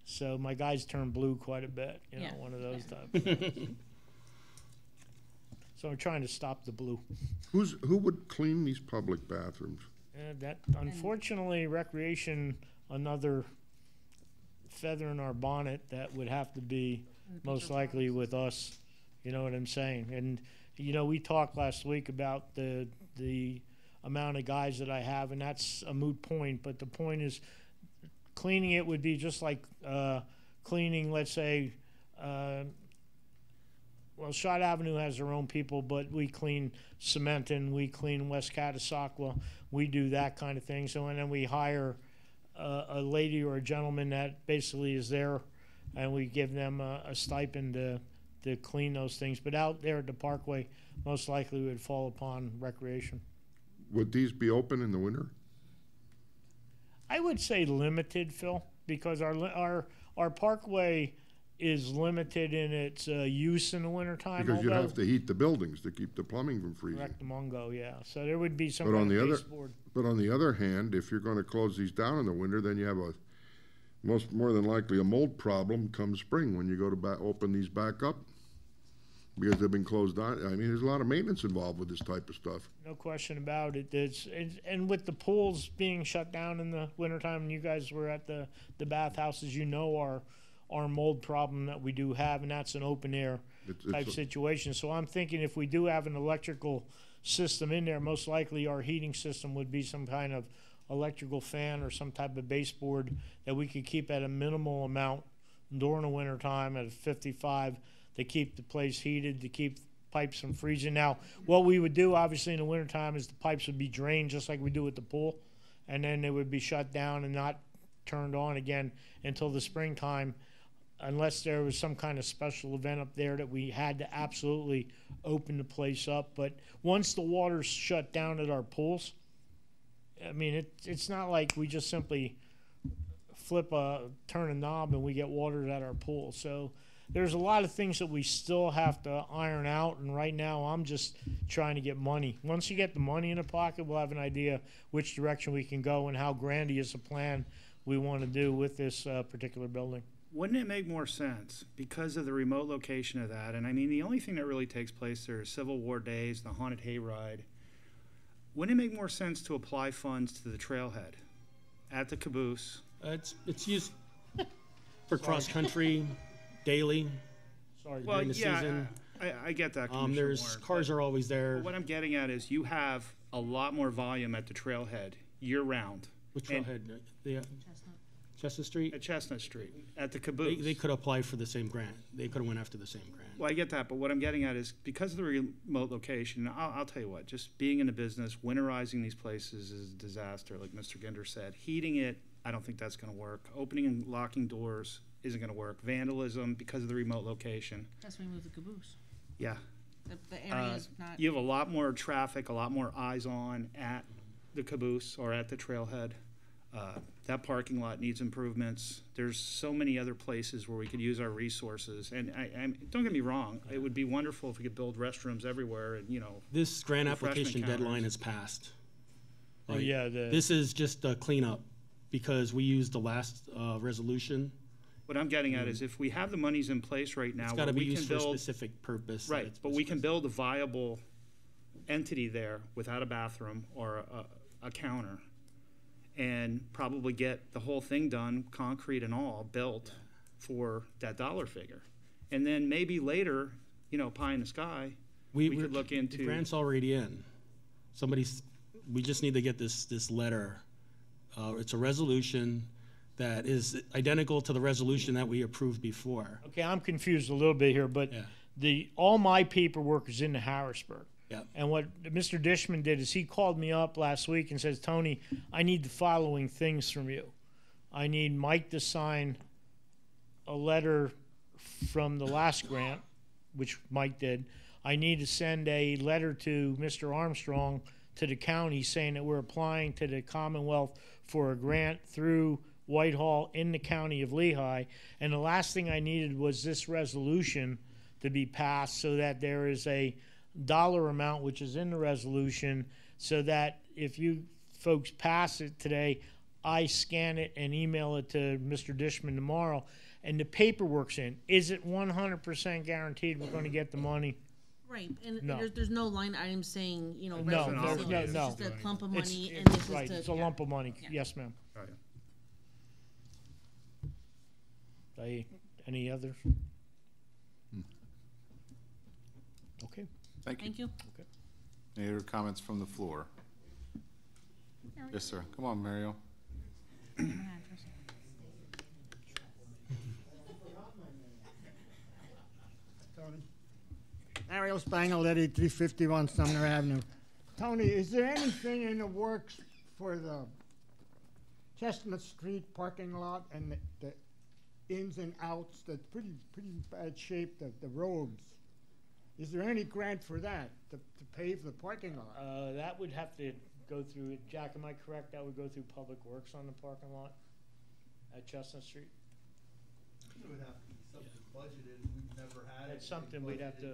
so my guys turn blue quite a bit, one of those types. So I'm trying to stop the blue. Who would clean these public bathrooms? That unfortunately, recreation, another feather in our bonnet that would have to be most likely with us. You know what I'm saying? And we talked last week about the amount of guys that I have, and that's a moot point. But the point is, cleaning it would be just like cleaning, let's say. Well, Shot Avenue has their own people, but we clean Cementon, we clean West Catasauqua, we do that kind of thing. So, and then we hire a lady or a gentleman that basically is there, and we give them a stipend to clean those things. But out there at the Parkway, most likely would fall upon recreation. Would these be open in the winter? I would say limited, Phil, because our Parkway is limited in its use in the wintertime. Because you'd have to heat the buildings to keep the plumbing from freezing. Rectamungo, yeah. So there would be some But kind on the of other, baseboard. but on the other hand, if you're going to close these down in the winter, then you have more than likely a mold problem come spring when you go to open these back up, because they've been closed down. I mean, there's a lot of maintenance involved with this type of stuff. No question about it. And with the pools being shut down in the wintertime, and you guys were at the bathhouses, our mold problem that we do have, and that's an open air type situation. So I'm thinking if we do have an electrical system in there, most likely our heating system would be some kind of electrical fan or some type of baseboard that we could keep at a minimal amount during the winter time at 55 to keep the place heated, to keep pipes from freezing. Now, what we would do obviously in the wintertime is the pipes would be drained just like we do at the pool, and then they would be shut down and not turned on again until the springtime, unless there was some kind of special event up there that we had to absolutely open the place up. But once the water's shut down at our pools, I mean, it's not like we just simply turn a knob and we get water at our pool. So there's a lot of things that we still have to iron out, and right now I'm just trying to get money. Once you get the money in the pocket, we'll have an idea which direction we can go and how grandiose a plan we want to do with this particular building. Wouldn't it make more sense because of the remote location of that? And I mean, the only thing that really takes place there is Civil War days, the haunted hayride. Wouldn't it make more sense to apply funds to the trailhead at the caboose? It's used for cross country daily. Well, during the season. I get that. Cars are always there. What I'm getting at is you have a lot more volume at the trailhead year round. Which trailhead? Chestnut Street? At Chestnut Street, at the caboose. They could apply for the same grant. They could have went after the same grant. Well, I get that, but what I'm getting at is because of the remote location, I'll tell you what, just being in the business, winterizing these places is a disaster, like Mr. Ginder said. Heating it, I don't think that's going to work. Opening and locking doors isn't going to work. Vandalism, because of the remote location. That's when we move the caboose. Yeah. The area is not. You have a lot more traffic, a lot more eyes on at the caboose or at the trailhead. That parking lot needs improvements. There's so many other places where we could use our resources. And don't get me wrong, it would be wonderful if we could build restrooms everywhere and, This grant application deadline has passed. This is just a cleanup because we used the last resolution. What I'm getting at is if we have the monies in place right now, it's got to be used for a specific purpose. Right, but we can build a viable entity there without a bathroom or a counter, and probably get the whole thing done, concrete and all, built for that dollar figure. And then maybe later, pie in the sky, we could look into. The grant's already in. We just need to get this letter. It's a resolution that is identical to the resolution that we approved before. Okay, I'm confused a little bit here, but all my paperwork is in the Harrisburg. Yeah. And what Mr. Dishman did is he called me up last week and says, Tony, I need the following things from you. I need Mike to sign a letter from the last grant, which Mike did. I need to send a letter to Mr. Armstrong to the county saying that we're applying to the Commonwealth for a grant through Whitehall in the county of Lehigh. And the last thing I needed was this resolution to be passed so that there is a dollar amount, which is in the resolution, so that if you folks pass it today, I scan it and email it to Mr. Dishman tomorrow, and the paperwork's in. Is it 100% guaranteed we're going to get the money? Right, and No. there's no line item saying, you know, No, residents, no, it's no. just a clump of It's- money, it- and this right, is to. it's a lump of money. Yeah. Yes, ma'am. Any others? Okay. Thank you. Thank you. Okay. Any other comments from the floor? Yes, sir. Come on, Mario. Tony. Ariel Spangler, 8351 Sumner Avenue. Tony, is there anything in the works for the Chestnut Street parking lot and the ins and outs? That's pretty bad shape, the roads. Is there any grant for that, to pave the parking lot? That would have to go through, Jack, am I correct? That would go through Public Works on the parking lot at Chestnut Street? It would have to be something budgeted, we've never had it. That's something we'd have to.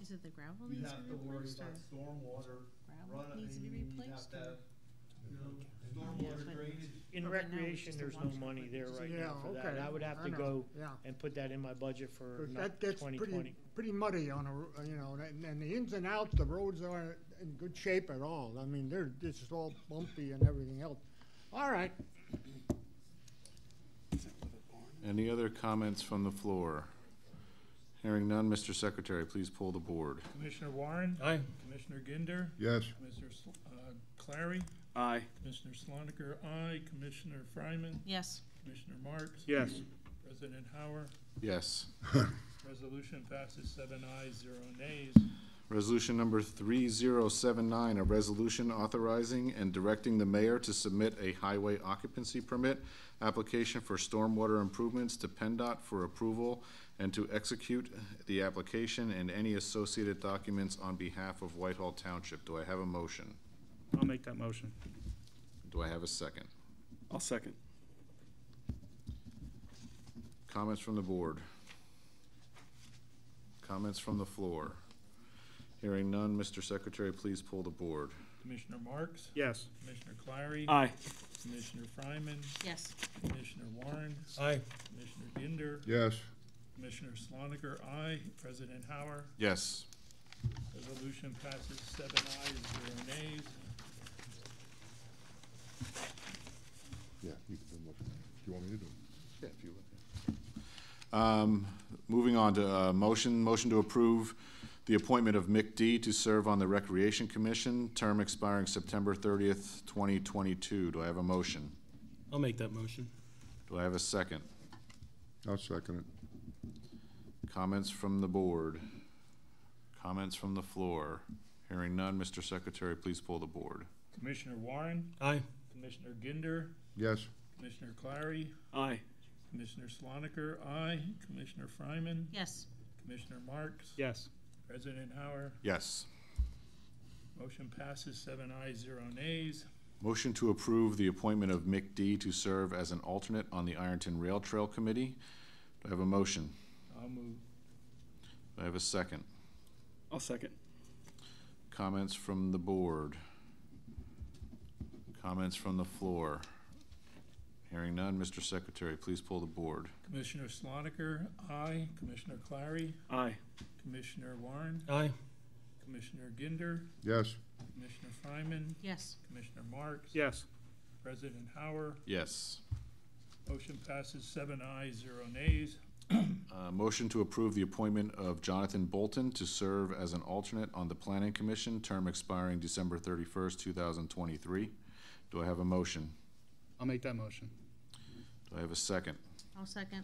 Is it the gravel We'd needs to have be to worry replaced, about or stormwater gravel needs to be you'd have replaced, to or? have, you know, stormwater drainage. In But right now, recreation, it's just there's a no wash. money there right Yeah, now for that. okay. I would have I to know, go yeah. and put that in my budget for 'Cause that gets 2020. pretty muddy on a, you know, and the ins and outs, the roads aren't in good shape at all. I mean, it's just all bumpy and everything else. All right. Any other comments from the floor? Hearing none, Mr. Secretary, please pull the board. Commissioner Warren? Aye. Commissioner Ginder? Yes. Commissioner Clary? Aye. Commissioner Sloniker, aye. Commissioner Fryman? Yes. Commissioner Marks? Yes. President Hauer? Yes. Resolution passes 7 ayes, 0 nays. Resolution number 3079, a resolution authorizing and directing the mayor to submit a highway occupancy permit application for stormwater improvements to PennDOT for approval and to execute the application and any associated documents on behalf of Whitehall Township. Do I have a motion? I'll make that motion. Do I have a second? I'll second. Comments from the board? Comments from the floor? Hearing none, Mr. Secretary, please pull the board. Commissioner Marks? Yes. Commissioner Clary? Aye. Commissioner Fryman? Yes. Commissioner Warren? Aye. Commissioner Ginder? Yes. Commissioner Sloniker, aye. President Hauer? Yes. Resolution passes 7 ayes, 0 nays. Yeah, you can do a motion. Do you want me to do it? Yeah, if you would. Moving on to motion to approve the appointment of Mick D. to serve on the Recreation Commission, term expiring September 30th, 2022. Do I have a motion? I'll make that motion. Do I have a second? I'll second it. Comments from the board? Comments from the floor? Hearing none, Mr. Secretary, please pull the board. Commissioner Warren? Aye. Commissioner Ginder? Yes. Commissioner Clary? Aye. Commissioner Sloniker, aye. Commissioner Fryman? Yes. Commissioner Marks? Yes. President Hauer? Yes. Motion passes 7 ayes, 0 nays. Motion to approve the appointment of Mick D. to serve as an alternate on the Ironton Rail Trail Committee. Do I have a motion? I'll move. Do I have a second? I'll second. Comments from the board? Comments from the floor? Hearing none, Mr. Secretary, please pull the board. Commissioner Sloniker, aye. Commissioner Clary? Aye. Commissioner Warren? Aye. Commissioner Ginder? Yes. Commissioner Fryman? Yes. Commissioner Marks? Yes. President Hauer? Yes. Motion passes 7 ayes, 0 nays. Motion to approve the appointment of Jonathan Bolton to serve as an alternate on the Planning Commission, term expiring December 31st, 2023. Do I have a motion? I'll make that motion. Do I have a second? I'll second.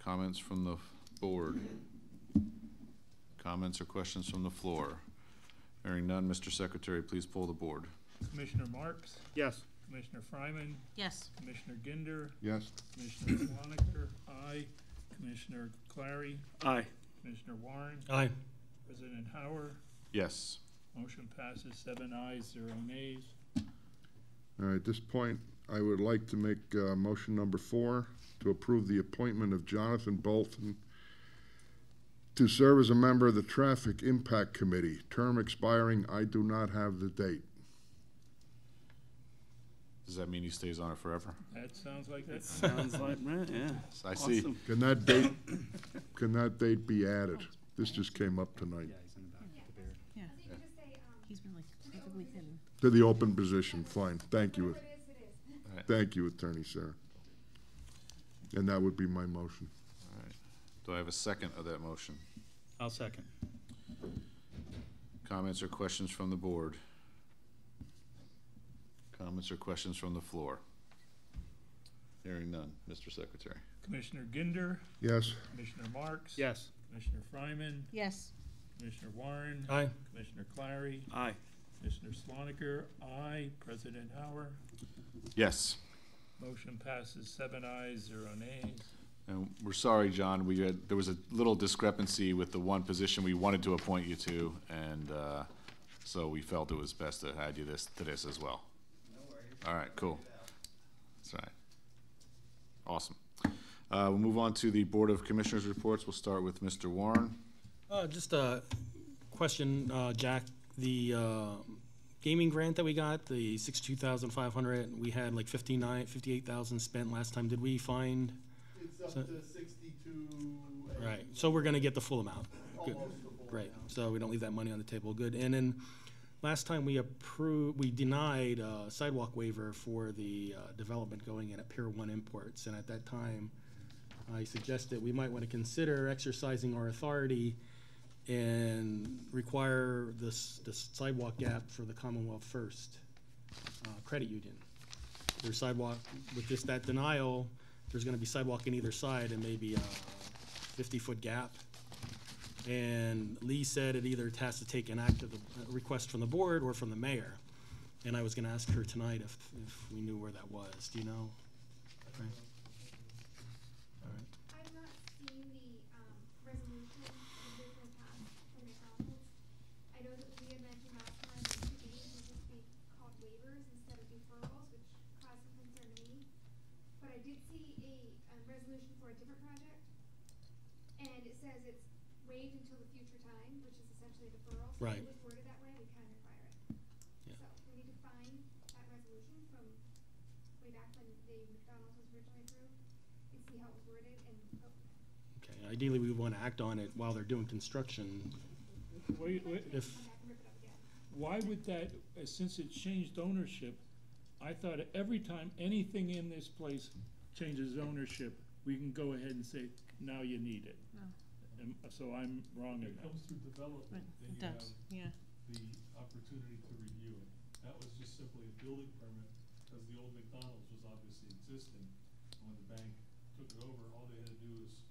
Comments from the board? Comments or questions from the floor? Hearing none, Mr. Secretary, please pull the board. Commissioner Marks? Yes. Commissioner Fryman? Yes. Commissioner Ginder? Yes. Commissioner Sloniker, aye. Commissioner Clary? Aye. Commissioner Warren? Aye. President Hauer? Yes. Motion passes 7 ayes, 0 nays. All right, at this point, I would like to make motion number 4 to approve the appointment of Jonathan Bolton to serve as a member of the Traffic Impact Committee, term expiring, I do not have the date. Does that mean he stays on it forever? That sounds like That sounds like, right, yeah. I see. Awesome. Can that date be added? This just came up tonight. Yeah. He's been like, we can. To the open position, fine, thank you. Right. Thank you, Attorney Sarah. And that would be my motion. All right. Do I have a second of that motion? I'll second. Comments or questions from the board? Comments or questions from the floor? Hearing none. Mr. Secretary. Commissioner Ginder, Yes? Commissioner Marks. Yes. Commissioner Fryman, Yes. Commissioner Warren. Aye. Commissioner Clary. Aye. Commissioner Sloniker, aye. President Hauer. Yes. Motion passes 7 ayes, 0 nays. And we're sorry, John, there was a little discrepancy with the one position we wanted to appoint you to, and so we felt it was best to add you to this as well. No worries. All right, cool. That's right. Awesome. We'll move on to the Board of Commissioners reports. We'll start with Mr. Warren. Just a question, Jack. The gaming grant that we got, the $62,500, we had like $58,000 spent last time. Did we find? It's up to 62. Right. So we're going to get the full amount. Good. Almost the full Right. amount. So we don't leave that money on the table. Good. And then last time we denied a sidewalk waiver for the development going in at Pier 1 Imports. And at that time, I suggested we might want to consider exercising our authority and require this sidewalk gap for the Commonwealth First Credit Union. There's sidewalk, with that denial, there's gonna be sidewalk on either side and maybe a 50-foot gap. And Lee said it either has to take an act of the request from the board or from the mayor. And I was gonna ask her tonight if we knew where that was. Do you know? Right. All right. I've not seen the resolution of the original pass from your office. I know that we had mentioned last time that 2 days would just be called waivers instead of deferrals, which caused some concern to me. But I did see a resolution for a different project, and it says it's waived until the future time, which is essentially a deferral. So Right. if it was worded that way, we can require it. Yeah. So we need to find that resolution from way back when the McDonald's was originally approved and see how it was worded and. Okay, ideally, we want to act on it while they're doing construction. If, Why would that, since it changed ownership, I thought every time anything in this place changes ownership, we can go ahead and say, now you need it. No. And so I'm wrong in It that. comes through development, then It you have does, yeah. the opportunity to review it. That was just simply a building permit, because the old McDonald's was obviously existing. When the bank took it over, all they had to do was,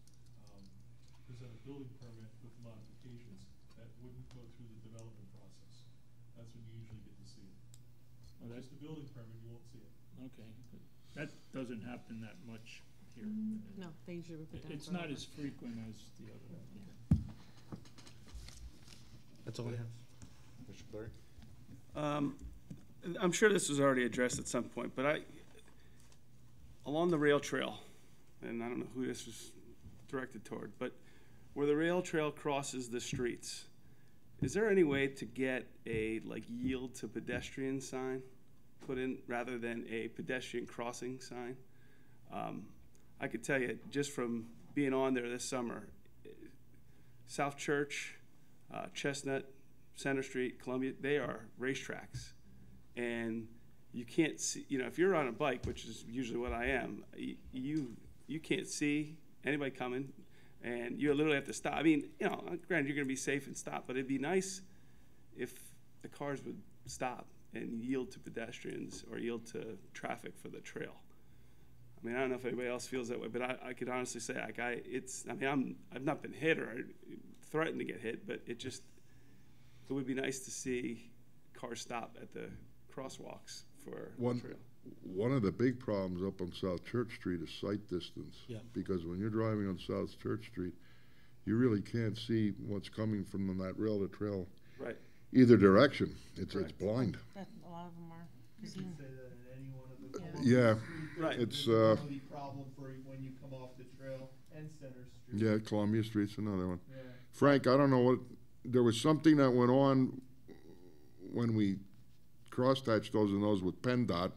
present a building permit with modifications that wouldn't go through the development process. That's when you usually get to see it. Oh, Just a building permit, you won't see it. Okay, that doesn't happen that much here. No, they usually rip it down. It's not as frequent as the other one. that's all I have. Mr. Clary? I'm sure this was already addressed at some point, but along the rail trail, and I don't know who this was directed toward, but where the rail trail crosses the streets, is there any way to get a yield to pedestrian sign put in rather than a pedestrian crossing sign? I could tell you just from being on there this summer, South Church, Chestnut, Center Street, Columbia, they are racetracks. And you can't see, if you're on a bike, which is usually what I am, you can't see anybody coming, and you literally have to stop. I mean, granted, you're going to be safe and stop, but it'd be nice if the cars would stop and yield to pedestrians or yield to traffic for the trail. I mean, I don't know if anybody else feels that way, but I could honestly say, I've not been hit or threatened to get hit, but it would be nice to see cars stop at the crosswalks for the trail. One of the big problems up on South Church Street is sight distance. Yeah. Because when you're driving on South Church Street, you really can't see what's coming from that rail to trail. Right. Either direction. It's blind. A lot of them are. You can say that in any one of the. Yeah. Right. It's problem for when you come off the trail and Center Street. yeah, Columbia Street's another one. Yeah. Frank, I don't know what, there was something that went on when we crosshatched those and those with PennDOT,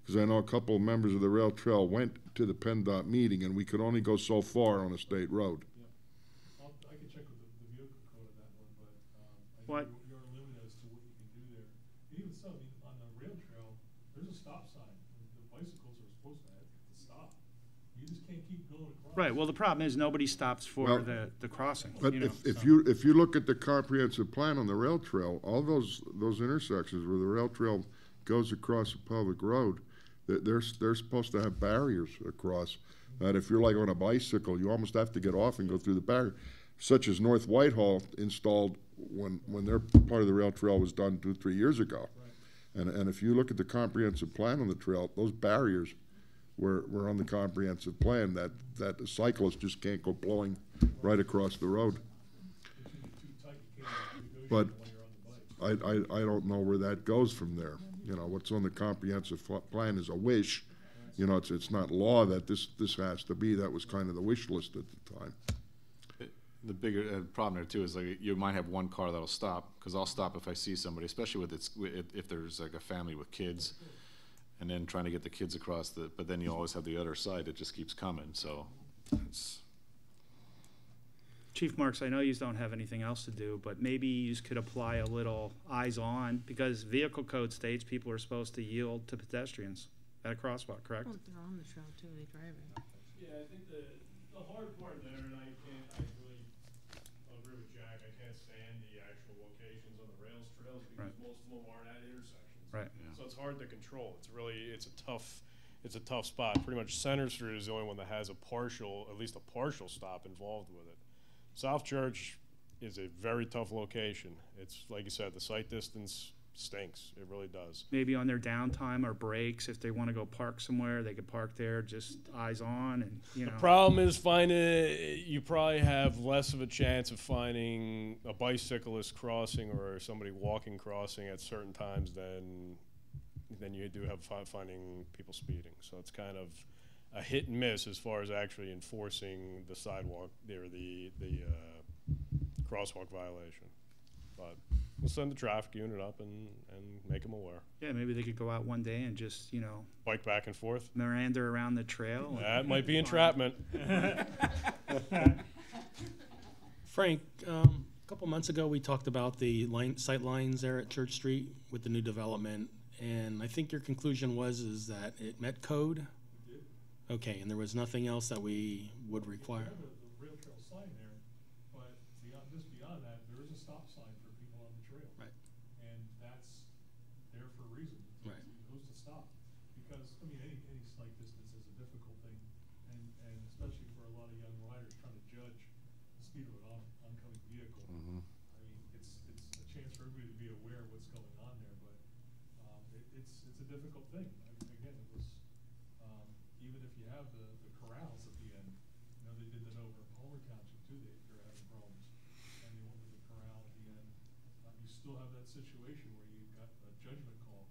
because I know a couple of members of the rail trail went to the PennDOT meeting, and we could only go so far on a state road. I can check with the vehicle code on that one, but, I What? know you're limited as to what you can do there. Even so, I mean, on the rail trail, there's a stop sign, and the bicycles are supposed to have to stop. You just can't keep going across. Right, well, the problem is nobody stops for Well, the crossing. But you know, if you look at the comprehensive plan on the rail trail, all those intersections where the rail trail goes across a public road, they're supposed to have barriers across. That if you're like on a bicycle, you almost have to get off and go through the barrier. Such as North Whitehall installed when their part of the rail trail was done 2-3 years ago. And if you look at the comprehensive plan on the trail, those barriers were on the comprehensive plan that the cyclists just can't go blowing right across the road. But I don't know where that goes from there. You know, what's on the comprehensive plan is a wish. You know, it's not law that this has to be. That was kind of the wish list at the time. The bigger problem there too is like you might have one car that'll stop, because I'll stop if I see somebody, especially if there's like a family with kids, and then trying to get the kids across but then you always have the other side that just keeps coming, so it's. Chief Marks, I know you don't have anything else to do, but maybe you could apply a little eyes on, because vehicle code states people are supposed to yield to pedestrians at a crosswalk, correct? Well, they're on the trail too, they drive it. Yeah, I think the hard part there, and I really agree with Jack, I can't stand the actual locations on the trails because most of them aren't at intersections. Right. Yeah. So it's hard to control. It's a tough spot. Pretty much Center Street is the only one that has at least a partial stop involved with it. South Church is a very tough location. It's, like you said, the sight distance stinks. It really does. Maybe on their downtime or breaks, if they want to go park somewhere, they could park there, just eyes on, and, you know. The problem is you probably have less of a chance of finding a bicyclist crossing or somebody walking crossing at certain times than you do have finding people speeding. So it's kind of a hit and miss as far as actually enforcing the sidewalk or the crosswalk violation. But we'll send the traffic unit up and make them aware. Yeah, maybe they could go out one day and just, you know, Bike back and forth. meander around the trail. That might be entrapment. Frank, a couple months ago, we talked about the sight lines there at Church Street with the new development, and I think your conclusion was that it met code? Okay, and there was nothing else that we would require? The rail trail sign there, but beyond that, there is a stop sign for people on the trail. Right. And that's there for a reason. Right. Who's to stop? Because, I mean, any slight distance is a difficult thing, and especially for a lot of young riders trying to judge the speed of an oncoming vehicle. Mm-hmm. I mean, it's a chance for everybody to be aware of what's going on there, but it's a difficult thing. Again, it was, even if you have the corrals at the end, you know, they did that over in Palmer Township too, they're having problems. And they went with the corral at the end. You still have that situation where you've got a judgment call,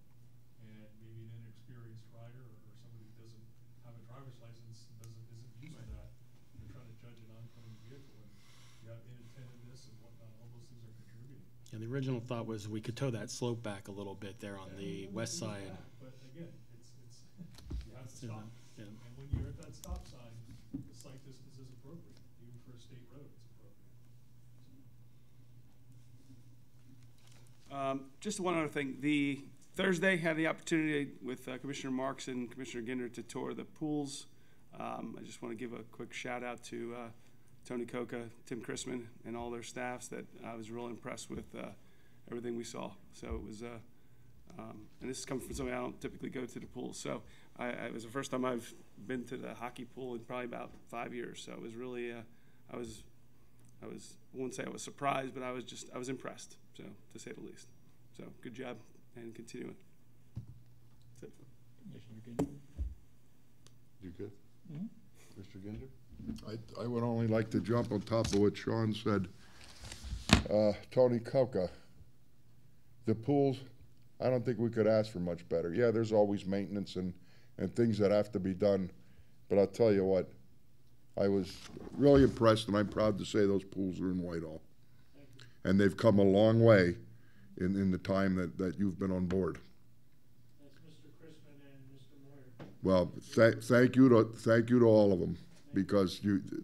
and maybe an inexperienced rider or somebody who doesn't have a driver's license and isn't used to that. They're trying to judge an oncoming vehicle, and you have inattentiveness and whatnot, all those things are contributing. And the original thought was we could tow that slope back a little bit there on the west side. But again, it's you have to stop. Yeah. And when you're at that stop sign, the sight distance is appropriate. Even for a state road, it's appropriate. Just one other thing. The Thursday had the opportunity with Commissioner Marks and Commissioner Ginder to tour the pools. I just want to give a quick shout out to Tony Coca, Tim Chrisman, and all their staffs that I was real impressed with everything we saw. So it was, and this is coming from somebody I don't typically go to the pool. So it was the first time I've been to the hockey pool in probably about 5 years. So it was really, I won't say I was surprised, but I was impressed, so to say the least. So good job and continue it. That's it. You good? Mr. Ginder? I would only like to jump on top of what Sean said. Tony Coca, the pools, I don't think we could ask for much better. Yeah, there's always maintenance and things that have to be done, but I'll tell you what, I was really impressed, and I'm proud to say those pools are in Whitehall. And they've come a long way in the time that you've been on board. That's Mr. Crispin and Mr. Moyer. Well, thank you to all of them, because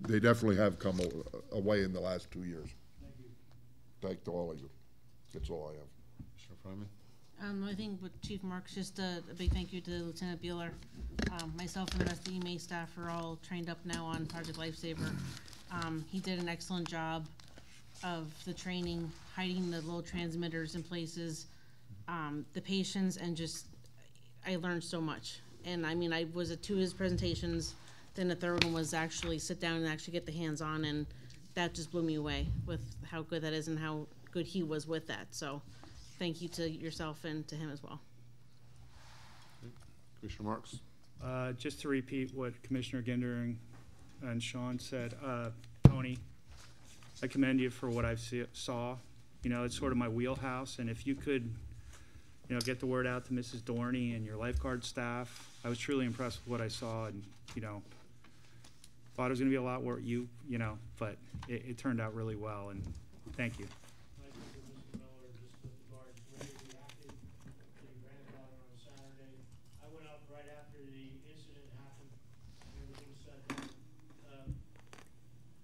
they definitely have come a way in the last 2 years. Thank you. Thank to all of you. That's all I have. Commissioner Fryman? I think with Chief Marks, just a big thank you to Lieutenant Bueller. Myself and the rest of the EMA staff are all trained up now on Project Lifesaver. He did an excellent job of the training, hiding the low transmitters in places, the patients, and just, I learned so much. And I mean, I was at 2 of his presentations, then the third one was actually sit down and actually get the hands-on, and that just blew me away with how good that is and how good he was with that. So thank you to yourself and to him as well. Commissioner Marks? Just to repeat what Commissioner Gendering and Sean said, Tony, I commend you for what I saw. You know, it's sort of my wheelhouse, and if you could, you know, get the word out to Mrs. Dorney and your lifeguard staff. I was truly impressed with what I saw, and, you know, thought it was going to be a lot more, you know, but it turned out really well, and thank you. Thank you to Mr. Miller, just with regard to the way he reacted to the granddaughter on Saturday. I went up right after the incident happened, and everything said,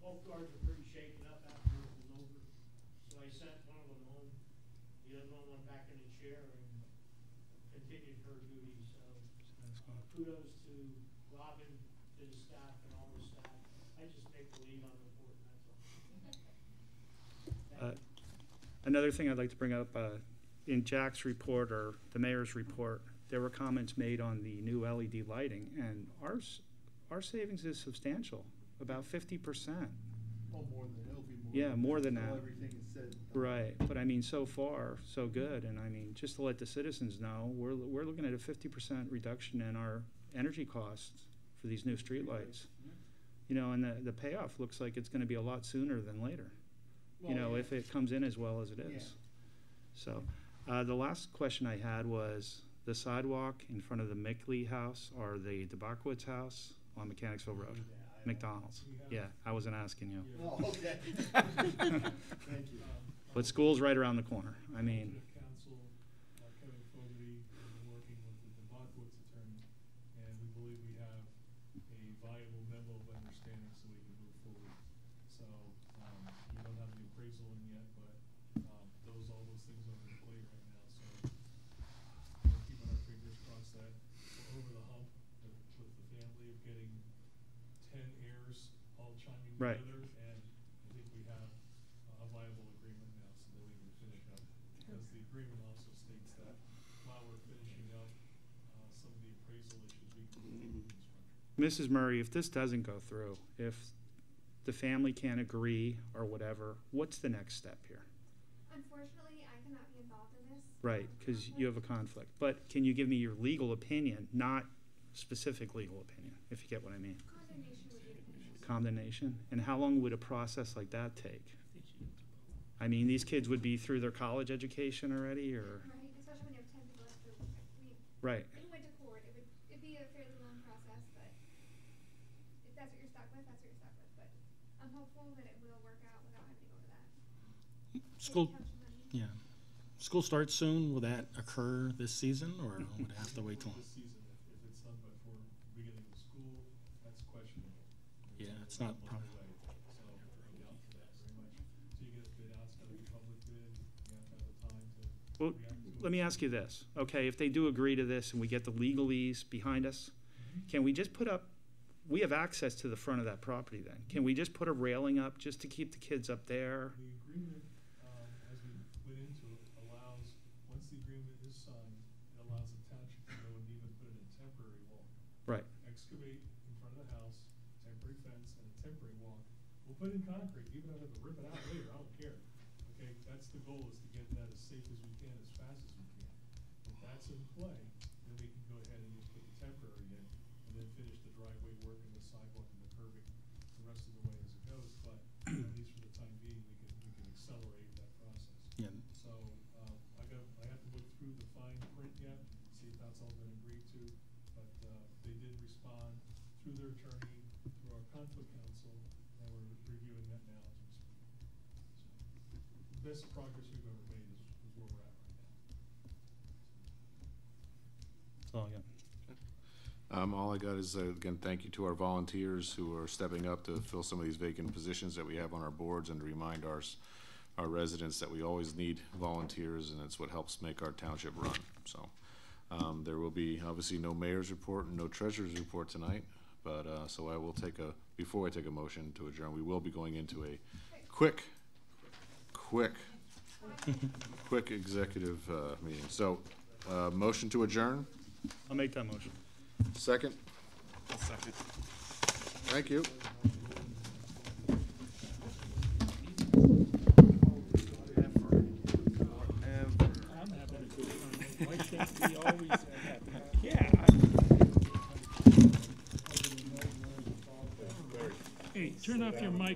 both guards were pretty shaken up after it was over. So I sent one of them home. The other one went back in the chair and continued her duties. So kudos to Robin, to the staff, and all the staff. I just make believe I'm important, that's all. Another thing I'd like to bring up, in Jack's report, or the mayor's report, there were comments made on the new LED lighting, and our savings is substantial, about 50%. Well, more than, it'll be more. Yeah, more than until that. Everything is said. Right, but I mean, so far, so good, and I mean, just to let the citizens know, we're looking at a 50% reduction in our energy costs for these new streetlights. You know, and the payoff looks like it's gonna be a lot sooner than later, you know, if it comes in as well as it is. Yeah. So, the last question I had was the sidewalk in front of the Mickley house or the DeBarkowitz house on Mechanicsville Road? McDonald's. Yeah, I wasn't asking you. Oh, okay. Thank you. But school's right around the corner. I mean, Council, Kevin Fogarty, is working with the DeBarkowitz attorney, and we believe we have a viable memo of understanding so we can move forward. So, we don't have the appraisal in yet, but, all those things are in play right now, so we're keeping our fingers crossed that we're over the hump with the family of getting 10 heirs all chiming Right. together, and I think we have a viable agreement now so that we can finish up. Because the agreement also states that while we're finishing up some of the appraisal issues, we can continue construction. Mrs. Murray, if this doesn't go through, if the family can't agree or whatever, what's the next step here? Unfortunately, I cannot be involved in this. Right, because you have a conflict. But can you give me your legal opinion, not specific legal opinion, if you get what I mean? Condemnation would be the case. Condemnation? And how long would a process like that take? I mean, these kids would be through their college education already, or? Right, especially when you have 10 people left to, Right. if you went to court, it'd be a fairly long process, but if that's what you're stuck with, that's what you're stuck with. But I'm hopeful that it will work out without having to go to that. School, yeah. School starts soon. Will that occur this season, or would it have to wait till? This season, if it's done before beginning of school, that's questionable. Yeah, it's not probably. So we're looking out for that very much. So you get a bid out, it's gotta be public bid, you have to have the time to Well, react to it. let me ask you this. Okay, if they do agree to this and we get the legalese behind us, can we just put up, we have access to the front of that property then. Can we just put a railing up just to keep the kids up there? The agreement, as we went into it, allows, once the agreement is signed, it allows the township to go and even put in a temporary wall. Right. Excavate in front of the house, temporary fence, and a temporary walk. We'll put in concrete, even if I have to rip it out later, I don't care. Okay, that's the goal, is to get that as safe as we can, as fast as we can. If that's in play, then we can go ahead and just put the temporary in, and then finish the driveway work and the sidewalk and the curbing the rest of the way as it goes. But at least for the time being, we can accelerate that process. Yeah. So, I have to look through the fine print yet, see if that's all been agreed to, but, they did respond through their attorney, through our conflict counsel, best progress we've ever made is where we're at right now. That's all I got. All I got is, again, thank you to our volunteers who are stepping up to fill some of these vacant positions that we have on our boards, and to remind our residents that we always need volunteers, and it's what helps make our township run. So there will be obviously no mayor's report and no treasurer's report tonight, but so I will before I take a motion to adjourn, we will be going into a quick executive meeting. So motion to adjourn. I'll make that motion. Second? I'll second. Thank you. I'm having a good time. Why can't we always have happy? Yeah. Hey, turn off your mic.